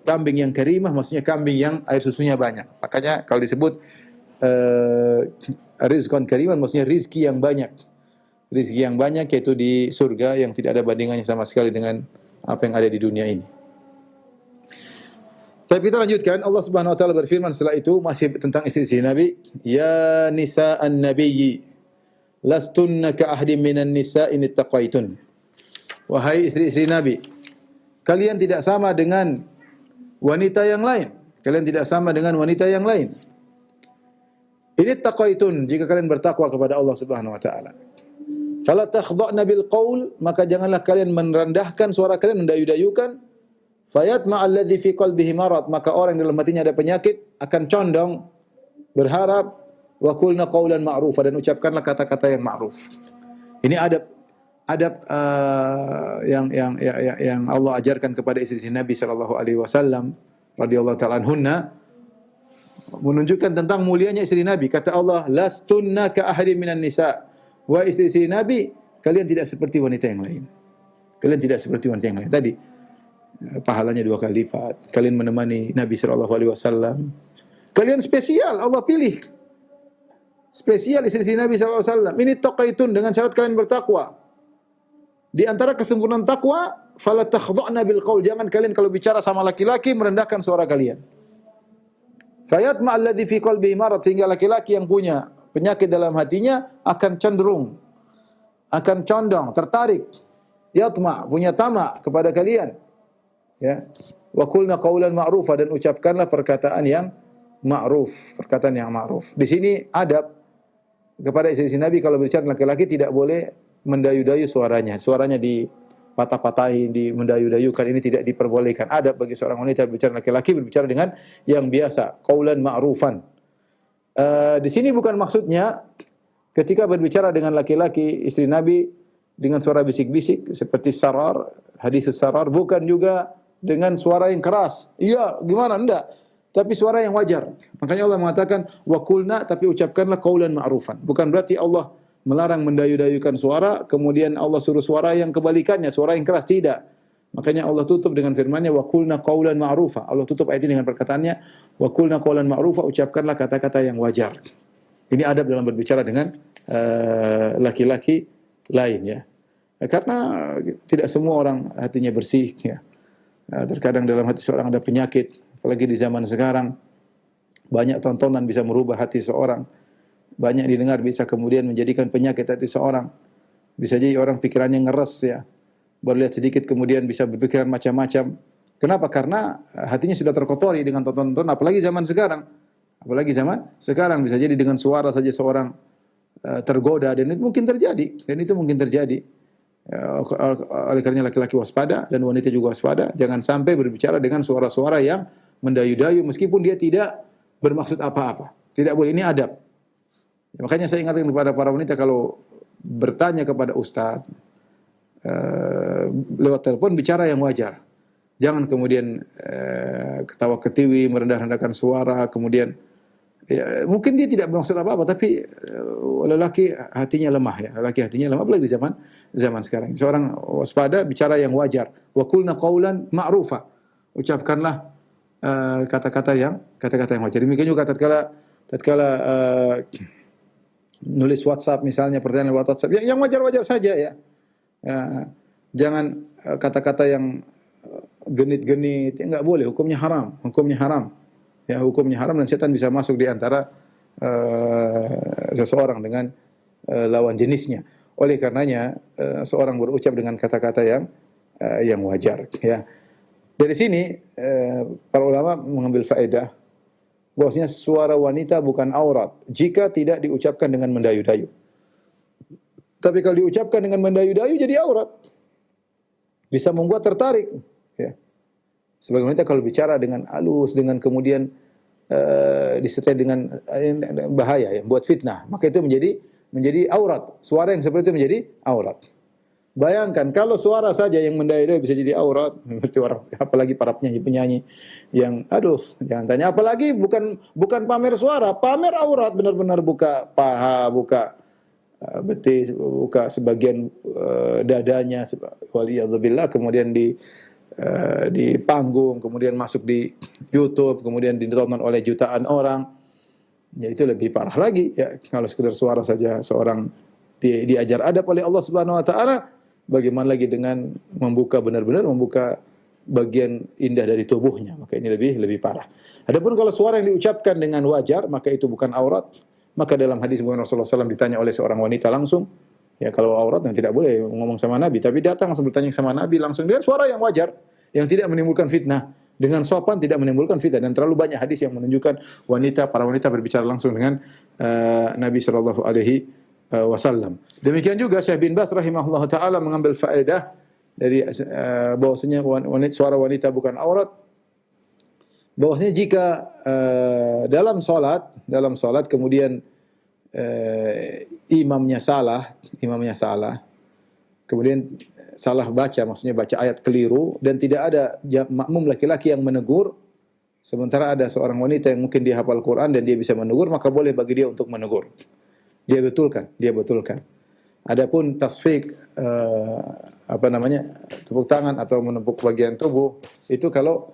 S1: Kambing yang karimah maksudnya kambing yang air susunya banyak. Makanya kalau disebut rizqan kariman maksudnya rizki yang banyak. Rizki yang banyak yaitu di surga yang tidak ada bandingannya sama sekali dengan apa yang ada di dunia ini. Tapi kita lanjutkan, Allah Subhanahu wa taala berfirman setelah itu masih tentang istri-istri Nabi, ya nisa'an nabiyyi lastunna ka ahdim minan nisa'i in ittaqaitun. Wahai istri-istri Nabi, kalian tidak sama dengan wanita yang lain. Kalian tidak sama dengan wanita yang lain. Ini taqaitun, jika kalian bertakwa kepada Allah Subhanahu wa taala. Fala takhdha'na bil qaul, maka janganlah kalian merendahkan suara kalian, mendayu-dayukan. Fayatma alladhi fi qalbihi marad, maka orang yang dalam hatinya ada penyakit akan condong berharap Wa qulna qawlan ma'rufa, dan ucapkanlah kata-kata yang ma'ruf. Ini adab yang Allah ajarkan kepada istri Nabi sallallahu alaihi wasallam radhiyallahu ta'ala anhunna, menunjukkan tentang mulianya istri Nabi. Kata Allah, "Lastunna ka ahadin minan nisa." Wa istri Nabi, kalian tidak seperti wanita yang lain. Kalian tidak seperti wanita yang lain. Tadi pahalanya 2 kali lipat. Kalian menemani Nabi sallallahu alaihi wasallam. Kalian spesial, Allah pilih. Spesial istri Nabi sallallahu alaihi wasallam. Ini taqaitun, dengan syarat kalian bertakwa. Di antara kesempurnaan takwa, fala takhdha'na bil qaul. Jangan kalian kalau bicara sama laki-laki merendahkan suara kalian. Fayatma alladhi fi qalbihi marad, sehingga laki-laki yang punya penyakit dalam hatinya akan cenderung, akan condong, tertarik. Yatma, punya tamak kepada kalian. Ya. Wa qulna qawlan ma'rufa, dan ucapkanlah perkataan yang ma'ruf, perkataan yang ma'ruf. Di sini adab kepada istri Nabi, kalau berbicara dengan laki-laki tidak boleh mendayu-dayu suaranya. Suaranya dipatah-patahin, mendayu-dayukan, ini tidak diperbolehkan. Adab bagi seorang wanita berbicara dengan laki-laki, berbicara dengan yang biasa, qaulan ma'rufan. Di sini bukan maksudnya ketika berbicara dengan laki-laki istri Nabi dengan suara bisik-bisik seperti sarar, hadis sarar, bukan juga dengan suara yang keras. Iya, gimana? Enggak. Tapi suara yang wajar. Makanya Allah mengatakan wa qulna, tapi ucapkanlah qaulan ma'rufan. Bukan berarti Allah melarang mendayu-dayukan suara, kemudian Allah suruh suara yang kebalikannya, suara yang keras, tidak. Makanya Allah tutup dengan firman-Nya wa qulna qaulan ma'rufa. Allah tutup ayat ini dengan perkataannya wa qulna qaulan ma'rufa, ucapkanlah kata-kata yang wajar. Ini adab dalam berbicara dengan laki-laki lain, ya. Karena tidak semua orang hatinya bersih, ya. Terkadang dalam hati seorang ada penyakit, apalagi di zaman sekarang banyak tontonan bisa merubah hati seorang, banyak didengar bisa kemudian menjadikan penyakit hati seorang. Bisa jadi orang pikirannya ngeres, ya, baru lihat sedikit kemudian bisa berpikiran macam-macam. Kenapa? Karena hatinya sudah terkotori dengan tonton-tonton, apalagi zaman sekarang. Apalagi zaman sekarang bisa jadi dengan suara saja seorang tergoda, dan itu mungkin terjadi. Oleh karena laki-laki waspada dan wanita juga waspada, jangan sampai berbicara dengan suara-suara yang mendayu-dayu meskipun dia tidak bermaksud apa-apa. Tidak boleh, ini adab. Makanya saya ingatkan kepada para wanita, kalau bertanya kepada ustaz lewat telepon, bicara yang wajar. Jangan kemudian ketawa ketiwi, merendah-rendahkan suara, kemudian ya, mungkin dia tidak bermaksud apa-apa, tapi lelaki hatinya lemah, ya. Lelaki hatinya lemah, apalagi di zaman sekarang. Seorang waspada, bicara yang wajar. Wa qulna qaulan ma'rufa. Ucapkanlah kata-kata yang wajar. Demikian juga tatkala nulis WhatsApp misalnya, pertanyaan lewat WhatsApp, yang wajar-wajar saja, ya. Jangan kata-kata yang genit-genit, ya, enggak boleh, hukumnya haram. Ya, hukumnya haram, dan setan bisa masuk di antara seseorang dengan lawan jenisnya. Oleh karenanya seorang berucap dengan kata-kata yang wajar, ya. Dari sini para ulama mengambil faedah bahwasanya suara wanita bukan aurat jika tidak diucapkan dengan mendayu-dayu. Tapi kalau diucapkan dengan mendayu-dayu jadi aurat. Bisa membuat tertarik, ya. Sebagai wanita kalau bicara dengan halus, dengan kemudian disertai dengan bahaya, ya, buat fitnah, maka itu menjadi aurat. Suara yang seperti itu menjadi aurat. Bayangkan kalau suara saja yang mendayu-dayu bisa jadi aurat, berarti orang, apalagi para penyanyi-penyanyi yang jangan tanya, apalagi bukan pamer suara, pamer aurat, benar-benar buka paha, buka betis, buka sebagian dadanya, waliyadzubillah, kemudian di panggung, kemudian masuk di YouTube, kemudian ditonton oleh jutaan orang. Ya, itu lebih parah lagi, ya. Kalau sekedar suara saja seorang diajar adab oleh Allah Subhanahu wa taala, bagaimana lagi dengan benar-benar membuka bagian indah dari tubuhnya, maka ini lebih parah. Adapun kalau suara yang diucapkan dengan wajar, maka itu bukan aurat. Maka dalam hadis Rasulullah SAW ditanya oleh seorang wanita langsung, ya, kalau aurat yang tidak boleh ngomong sama Nabi, tapi datang langsung bertanya sama Nabi langsung dengan suara yang wajar, yang tidak menimbulkan fitnah, dengan sopan, tidak menimbulkan fitnah. Dan terlalu banyak hadis yang menunjukkan para wanita berbicara langsung dengan Nabi Shallallahu Alaihi Wasallam. Demikian juga Syekh bin Baz rahimahullah taala mengambil faedah dari bahwasanya suara wanita bukan aurat, bahwasanya jika dalam salat kemudian imamnya salah, kemudian salah baca, maksudnya baca ayat keliru, dan tidak ada makmum laki-laki yang menegur, sementara ada seorang wanita yang mungkin dia hafal Quran dan dia bisa menegur, maka boleh bagi dia untuk menegur. Dia betulkan. Adapun tasfik, tepuk tangan atau menepuk bagian tubuh, itu kalau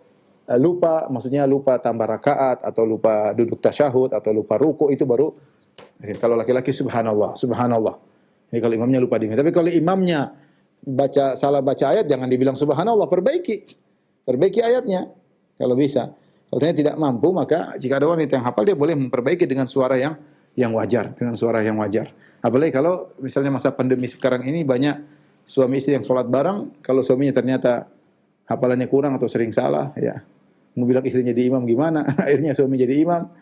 S1: lupa, maksudnya lupa tambah rakaat atau lupa duduk tasyahud atau lupa ruku, itu baru kalau laki-laki subhanallah. Ini kalau imamnya lupa diingat. Tapi kalau imamnya salah baca ayat, jangan dibilang subhanallah, perbaiki ayatnya kalau bisa. Kalau ternyata tidak mampu, maka jika ada wanita yang hafal, dia boleh memperbaiki dengan suara yang wajar, Apalagi kalau misalnya masa pandemi sekarang ini banyak suami istri yang sholat bareng, kalau suaminya ternyata hafalannya kurang atau sering salah, ya mau bilang istrinya di imam gimana? Akhirnya suami jadi imam,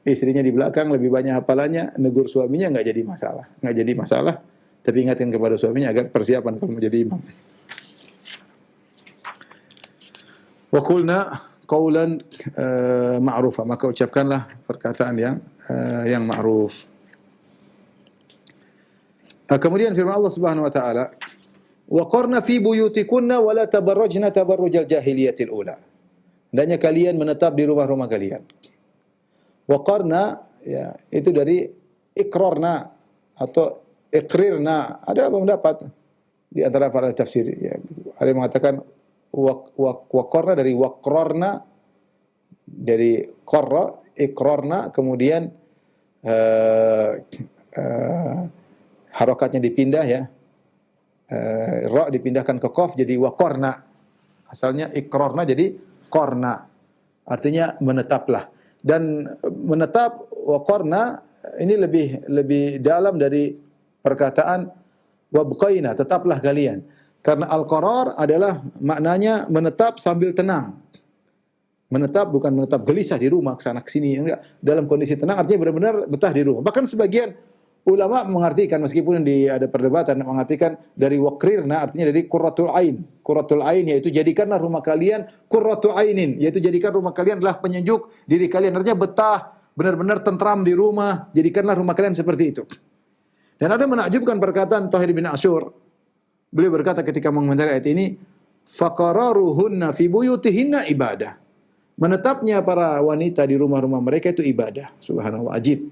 S1: istrinya di belakang lebih banyak hafalannya, negur suaminya nggak jadi masalah. Tapi ingatkan kepada suaminya agar persiapan kalau menjadi imam. Wa qulna qawlan ma'rufa, maka ucapkanlah perkataan yang ma'ruf. Kemudian firman Allah Subhanahu wa taala, "Wa qarna fi buyutikunna wa la tabarrajna tabarrujal jahiliyatil ula." Hendaknya kalian menetap di rumah-rumah kalian. Wa qarna, ya, itu dari iqrarna atau iqrirna. Ada pendapat di antara para tafsir, ya. Ada yang mengatakan wa qarna dari waqrarna, dari qarra, iqrarna, kemudian harokatnya dipindah, ya. Ra dipindahkan ke qaf jadi waqarna. Asalnya iqrarna jadi qarna. Artinya menetaplah. Dan menetap waqarna ini lebih dalam dari perkataan wabqaina, tetaplah kalian. Karena al-qarar adalah maknanya menetap sambil tenang. Menetap bukan menetap gelisah di rumah kesana kesini, enggak. Dalam kondisi tenang artinya benar-benar betah di rumah. Bahkan sebagian ulama mengartikan, meskipun ada perdebatan, mengartikan dari waqrirna artinya dari qurratul ain. Qurratul ain yaitu jadikanlah rumah kalian qurratu ainin, yaitu jadikan rumah kalian adalah penyejuk diri kalian. Artinya betah, benar-benar tentram di rumah. Jadikanlah rumah kalian seperti itu. Dan ada menakjubkan perkataan Thahir bin Asyur. Beliau berkata ketika mengomentari ayat ini, faqararuhunna fi buyutihinna ibadah. Menetapnya para wanita di rumah-rumah mereka itu ibadah. Subhanallah, ajib.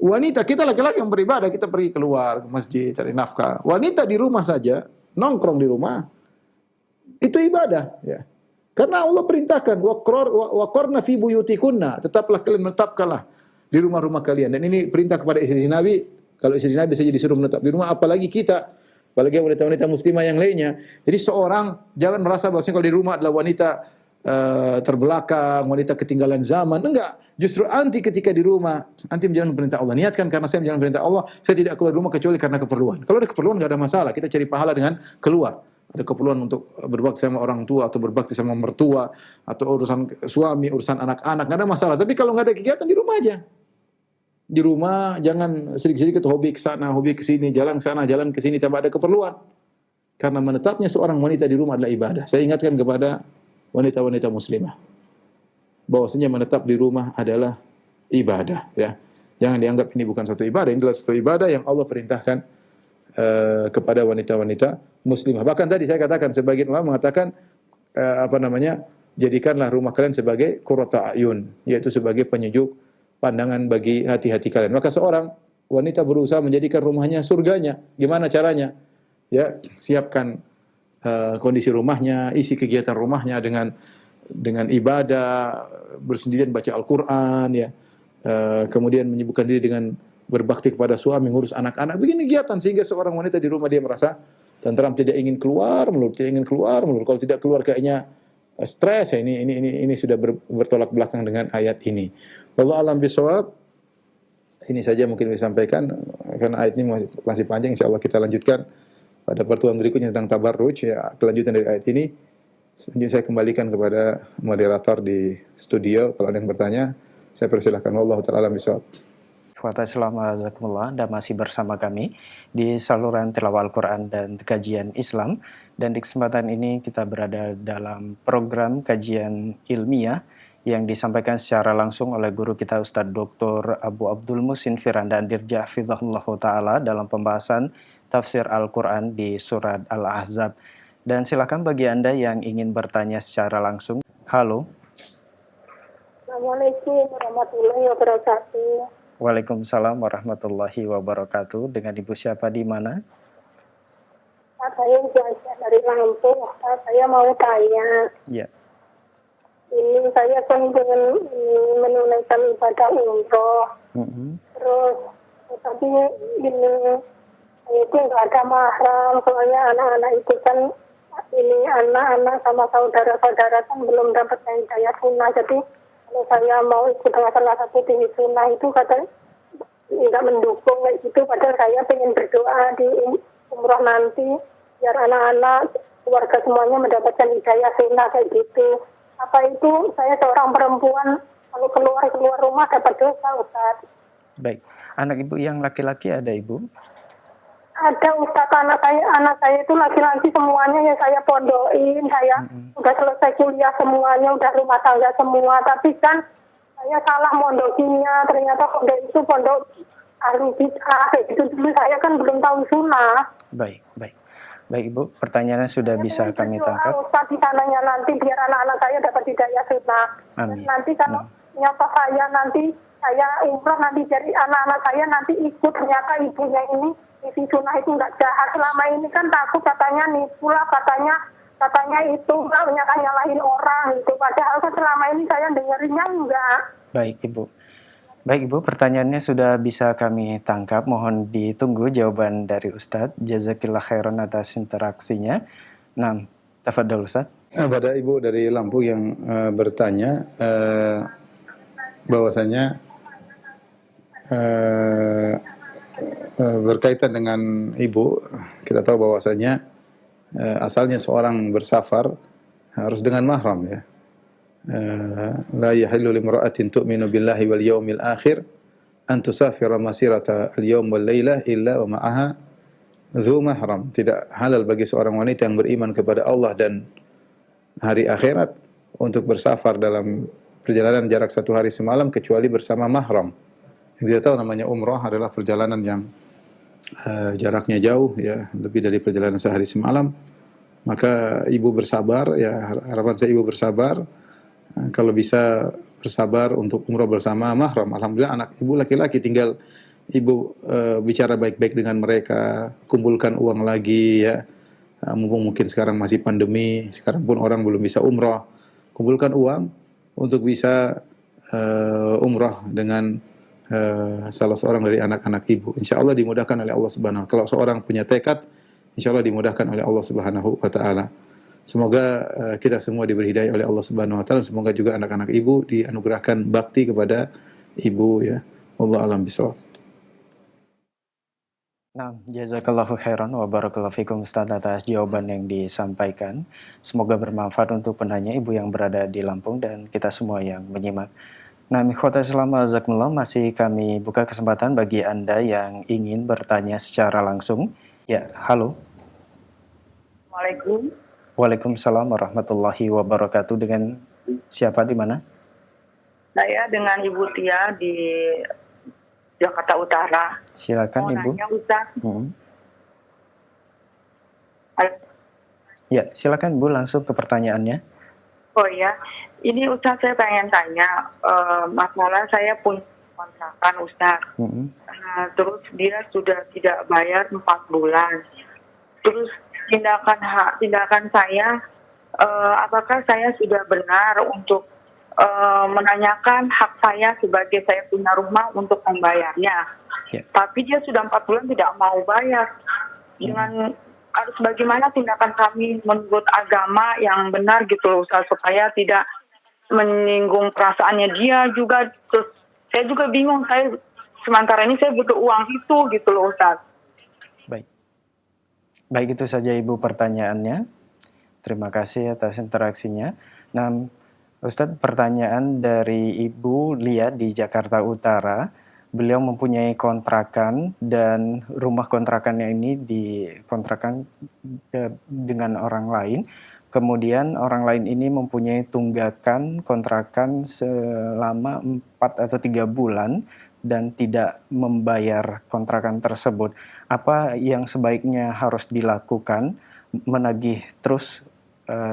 S1: Wanita, kita laki-laki yang beribadah, kita pergi keluar ke masjid, cari nafkah. Wanita di rumah saja, nongkrong di rumah, itu ibadah, ya. Karena Allah perintahkan, waqarna fi buyutikunna, tetaplah kalian, menetapkanlah di rumah-rumah kalian. Dan ini perintah kepada istri Nabi. Kalau istri Nabi saja disuruh menetap di rumah, apalagi kita, apalagi wanita-wanita muslimah yang lainnya. Jadi seorang jangan merasa bahwasanya kalau di rumah adalah wanita terbelakang, wanita ketinggalan zaman. Enggak, justru anti ketika di rumah, anti menjalankan perintah Allah. Niatkan karena saya menjalankan perintah Allah, saya tidak keluar rumah kecuali karena keperluan. Kalau ada keperluan enggak ada masalah, kita cari pahala dengan keluar. Ada keperluan untuk berbakti sama orang tua atau berbakti sama mertua atau urusan suami, urusan anak-anak, enggak ada masalah. Tapi kalau enggak ada kegiatan di rumah aja. Di rumah jangan sedikit-sedikit hobi ke sana, hobi ke sini, jalan ke sana, jalan ke sini tanpa ada keperluan. Karena menetapnya seorang wanita di rumah adalah ibadah. Saya ingatkan kepada wanita-wanita muslimah bahwasanya menetap di rumah adalah ibadah, ya. Jangan dianggap ini bukan satu ibadah, ini adalah satu ibadah yang Allah perintahkan kepada wanita-wanita muslimah. Bahkan tadi saya katakan, sebagian ulama mengatakan jadikanlah rumah kalian sebagai qurratu ayun, yaitu sebagai penyejuk pandangan bagi hati-hati kalian. Maka seorang wanita berusaha menjadikan rumahnya surganya. Gimana caranya? Ya, siapkan kondisi rumahnya, isi kegiatan rumahnya dengan ibadah, bersendirian baca Al-Qur'an, ya. Kemudian menyibukkan diri dengan berbakti kepada suami, ngurus anak-anak, bikin kegiatan sehingga seorang wanita di rumah dia merasa tentram, tidak ingin keluar melulu. Kalau tidak keluar kayaknya stres, ya. Ini sudah bertolak belakang dengan ayat ini. Wallahu a'lam bishawab. Ini saja mungkin disampaikan karena ayat ini masih panjang, insyaallah kita lanjutkan pada pertemuan berikutnya tentang tabarruj, ya, kelanjutan dari ayat ini. Selanjutnya saya kembalikan kepada moderator di studio. Kalau ada yang bertanya, saya persilahkan. Wallahu ta'ala bishawab.
S2: Anda masih bersama kami di saluran tilawah Al-Quran dan kajian Islam. Dan di kesempatan ini kita berada dalam program kajian ilmiah yang disampaikan secara langsung oleh guru kita Ustadz Dr. Abu Abdul Musin Firanda Andirja Hafizahullah Ta'ala dalam pembahasan tafsir Al-Quran di surat Al-Ahzab. Dan silakan bagi Anda yang ingin bertanya secara langsung. Halo.
S3: Assalamualaikum warahmatullahi wabarakatuh.
S2: Waalaikumsalam warahmatullahi wabarakatuh. Dengan Ibu siapa di mana?
S3: Saya Jaja dari Lampung. Saya mau tanya.
S2: Ya.
S3: Ini saya kan ingin menunaikan ibadah umroh. Terus, tapi ini itu nggak ada mahram. Soalnya anak-anak itu kan ini anak-anak sama saudara-saudara kan belum dapat hidayah sunnah. Jadi kalau saya mau ikut dengan salah satu tinggi sunnah itu katanya nggak mendukung kayak gitu. Padahal saya pengen berdoa di umroh nanti biar anak-anak keluarga semuanya mendapatkan hidayah sunnah kayak gitu. Apa itu saya seorang perempuan kalau keluar rumah dapat dosa, Ustaz?
S2: Baik. Anak Ibu yang laki-laki ada, Ibu?
S3: Ada, Ustaz. Anak saya itu laki-laki semuanya ya saya pondokin. Saya udah selesai kuliah semuanya, udah rumah tangga semua. Tapi kan saya salah mondokinya. Ternyata pondok itu pondok ahli bid'ah. Itu dulu saya kan belum tahu sunnah.
S2: Baik. Baik Ibu, pertanyaannya sudah bisa kami tangkap.
S3: Ustaz di sananya nanti biar anak-anak saya dapat hidayah sunnah.
S2: Amin.
S3: Nanti kalau nyata saya nanti saya umroh nanti jadi anak-anak saya nanti ikut, ternyata ibunya ini isi sunnah itu nggak jahat. Selama ini kan takut katanya nipu lah, katanya itu banyak nyalahin orang gitu. Padahal kan selama ini saya dengerinnya enggak.
S2: Baik Ibu, pertanyaannya sudah bisa kami tangkap. Mohon ditunggu jawaban dari Ustadz. Jazakillah khairan atas interaksinya. Nah, tafadhol Ustadz.
S1: Pada Ibu dari Lampung yang bertanya bahwasanya berkaitan dengan Ibu, kita tahu bahwasanya asalnya seorang bersafar harus dengan mahram ya. La yahillu limra'atin tu'minu billahi wal yawmil akhir an tusafira masirata al-yawm wal lailah illa wa ma'aha dzu mahram. Tidak halal bagi seorang wanita yang beriman kepada Allah dan hari akhirat untuk bersafar dalam perjalanan jarak 1 hari semalam kecuali bersama mahram. Yang kita tahu namanya umrah adalah perjalanan yang jaraknya jauh ya, lebih dari perjalanan sehari semalam. Maka ibu bersabar ya, harapan saya ibu bersabar. Kalau bisa bersabar untuk umrah bersama mahram. Alhamdulillah anak ibu laki-laki, tinggal ibu bicara baik-baik dengan mereka, kumpulkan uang lagi ya. Mumpung mungkin sekarang masih pandemi, sekarang pun orang belum bisa umrah. Kumpulkan uang untuk bisa umrah dengan salah seorang dari anak-anak ibu. Insya Allah dimudahkan oleh Allah Subhanahu wa Ta'ala. Kalau seorang punya tekad, insya Allah dimudahkan oleh Allah Subhanahu wa Ta'ala. Semoga kita semua diberi hidayah oleh Allah Subhanahu wa Ta'ala. Semoga juga anak-anak ibu dianugerahkan bakti kepada ibu ya. Wallahu a'lam bishawab.
S2: Nah, jazakallahu khairan wa barakallahu fikum Ustaz atas jawaban yang disampaikan. Semoga bermanfaat untuk penanya ibu yang berada di Lampung dan kita semua yang menyimak. Nah, ikhwata Islam azakumullah, masih kami buka kesempatan bagi Anda yang ingin bertanya secara langsung. Ya, halo.
S3: Assalamualaikum.
S2: Waalaikumsalam warahmatullahi wabarakatuh. Dengan siapa di mana?
S3: Saya dengan Ibu Tia di Jakarta Utara.
S2: Silakan Ibu.
S3: Nanya, Ustaz.
S2: Ya, silakan Bu langsung ke pertanyaannya.
S3: Oh ya, ini Ustaz saya pengen tanya, masalah saya punya kontrakan Ustaz. Terus dia sudah tidak bayar 4 bulan. Terus tindakan saya, apakah saya sudah benar untuk menanyakan hak saya sebagai saya punya rumah untuk membayarnya. Tapi dia sudah 4 bulan tidak mau bayar. Dengan harus bagaimana tindakan kami menurut agama yang benar gitu loh Ustaz, supaya tidak menyinggung perasaannya dia juga. Terus saya juga bingung, saya sementara ini saya butuh uang itu gitu loh Ustaz.
S2: Baik, itu saja Ibu pertanyaannya. Terima kasih atas interaksinya. Nah, Ustadz, pertanyaan dari Ibu Lia di Jakarta Utara. Beliau mempunyai kontrakan dan rumah kontrakannya ini dikontrakan dengan orang lain. kemudian orang lain ini mempunyai tunggakan kontrakan selama 4 atau 3 bulan dan tidak membayar kontrakan tersebut. Apa yang sebaiknya harus dilakukan? Menagih terus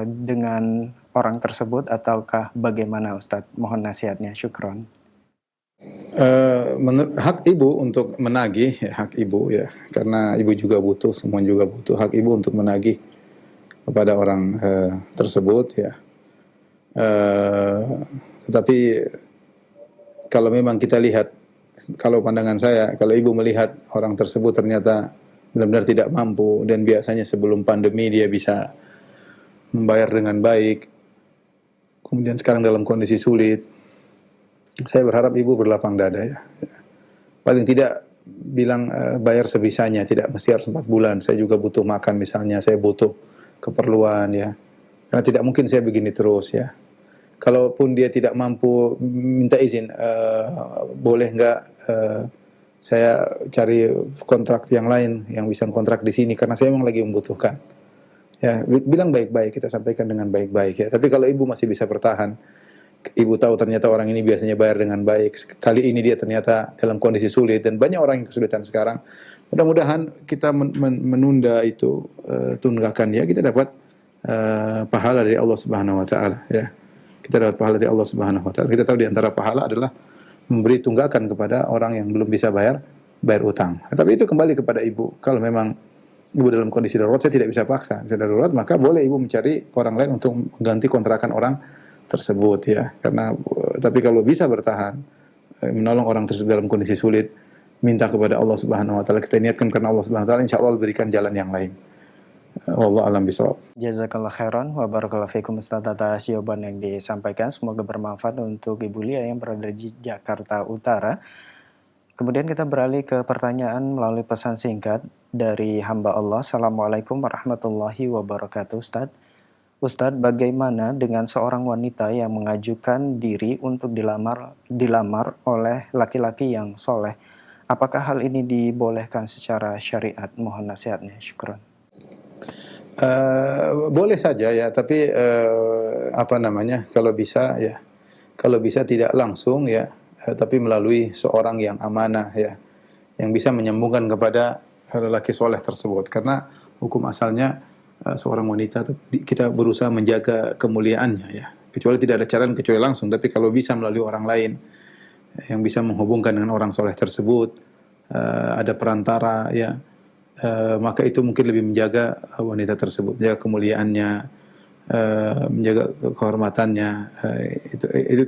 S2: dengan orang tersebut ataukah bagaimana Ustadz? Mohon nasihatnya, syukron.
S1: Hak ibu untuk menagih, ya, hak ibu ya, karena ibu juga butuh, semua juga butuh, hak ibu untuk menagih kepada orang tersebut ya. Tetapi kalau memang kita lihat, kalau pandangan saya, kalau ibu melihat orang tersebut ternyata benar-benar tidak mampu dan biasanya sebelum pandemi dia bisa membayar dengan baik, kemudian sekarang dalam kondisi sulit, saya berharap ibu berlapang dada ya. Paling tidak bilang bayar sebisanya, tidak mesti harus 4 bulan. Saya juga butuh makan misalnya, saya butuh keperluan ya. Karena tidak mungkin saya begini terus ya. Kalaupun dia tidak mampu, minta izin, boleh nggak saya cari kontrak yang lain yang bisa kontrak di sini karena saya memang lagi membutuhkan. Ya, bilang baik-baik, kita sampaikan dengan baik-baik ya. Tapi kalau ibu masih bisa bertahan, ibu tahu ternyata orang ini biasanya bayar dengan baik. Kali ini dia ternyata dalam kondisi sulit dan banyak orang yang kesulitan sekarang. Mudah-mudahan kita menunda itu tunggakan ya, kita dapat pahala dari Allah Subhanahu wa taala ya. Kita dapat pahala dari Allah Subhanahu wa taala. Kita tahu di antara pahala adalah memberi tunggakan kepada orang yang belum bisa bayar utang. Tapi itu kembali kepada ibu. Kalau memang ibu dalam kondisi darurat, saya tidak bisa paksa. Bisa darurat, maka boleh ibu mencari orang lain untuk mengganti kontrakan orang tersebut ya. Karena tapi kalau bisa bertahan, menolong orang tersebut dalam kondisi sulit, minta kepada Allah Subhanahu wa taala, kita niatkan karena Allah Subhanahu wa taala, insyaallah Allah berikan jalan yang lain. Wallahu a'lam bishawab.
S2: Jazakallah khairan wa barakallahu fikum Ustaz atas jawaban yang disampaikan. Semoga bermanfaat untuk Ibu Lia yang berada di Jakarta Utara. Kemudian kita beralih ke pertanyaan melalui pesan singkat dari hamba Allah. Assalamualaikum warahmatullahi wabarakatuh Ustaz. Ustaz, bagaimana dengan seorang wanita yang mengajukan diri untuk dilamar oleh laki-laki yang soleh? Apakah hal ini dibolehkan secara syariat? Mohon nasihatnya. Syukron.
S1: Boleh saja ya, tapi kalau bisa ya, kalau bisa tidak langsung ya, tapi melalui seorang yang amanah ya, yang bisa menyambungkan kepada lelaki soleh tersebut. Karena hukum asalnya seorang wanita kita berusaha menjaga kemuliaannya ya, kecuali tidak ada cara kecuali langsung. Tapi kalau bisa melalui orang lain yang bisa menghubungkan dengan orang soleh tersebut, ada perantara ya, maka itu mungkin lebih menjaga wanita tersebut, menjaga kemuliaannya, menjaga kehormatannya.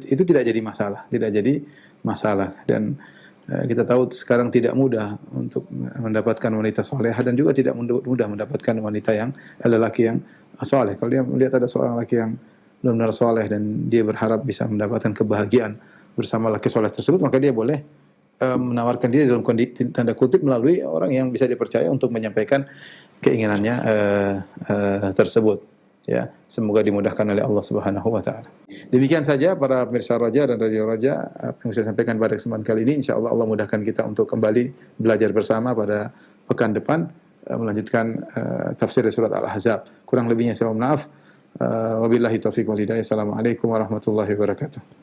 S1: Itu tidak jadi masalah, dan kita tahu sekarang tidak mudah untuk mendapatkan wanita soleh dan juga tidak mudah mendapatkan wanita yang lelaki yang soleh. Kalau dia melihat ada seorang laki yang benar-benar soleh dan dia berharap bisa mendapatkan kebahagiaan bersama laki soleh tersebut, maka dia boleh menawarkan diri dalam kondisi tanda kutip melalui orang yang bisa dipercaya untuk menyampaikan keinginannya tersebut ya. Semoga dimudahkan oleh Allah Subhanahu wa taala. Demikian saja para pemirsa Raja dan Radio Raja apa yang saya sampaikan pada kesempatan kali ini. Insyaallah Allah mudahkan kita untuk kembali belajar bersama pada pekan depan melanjutkan tafsir surat Al-Ahzab. Kurang lebihnya saya mohon maaf. Wabillahi taufiq wal hidayah. Assalamualaikum warahmatullahi wabarakatuh.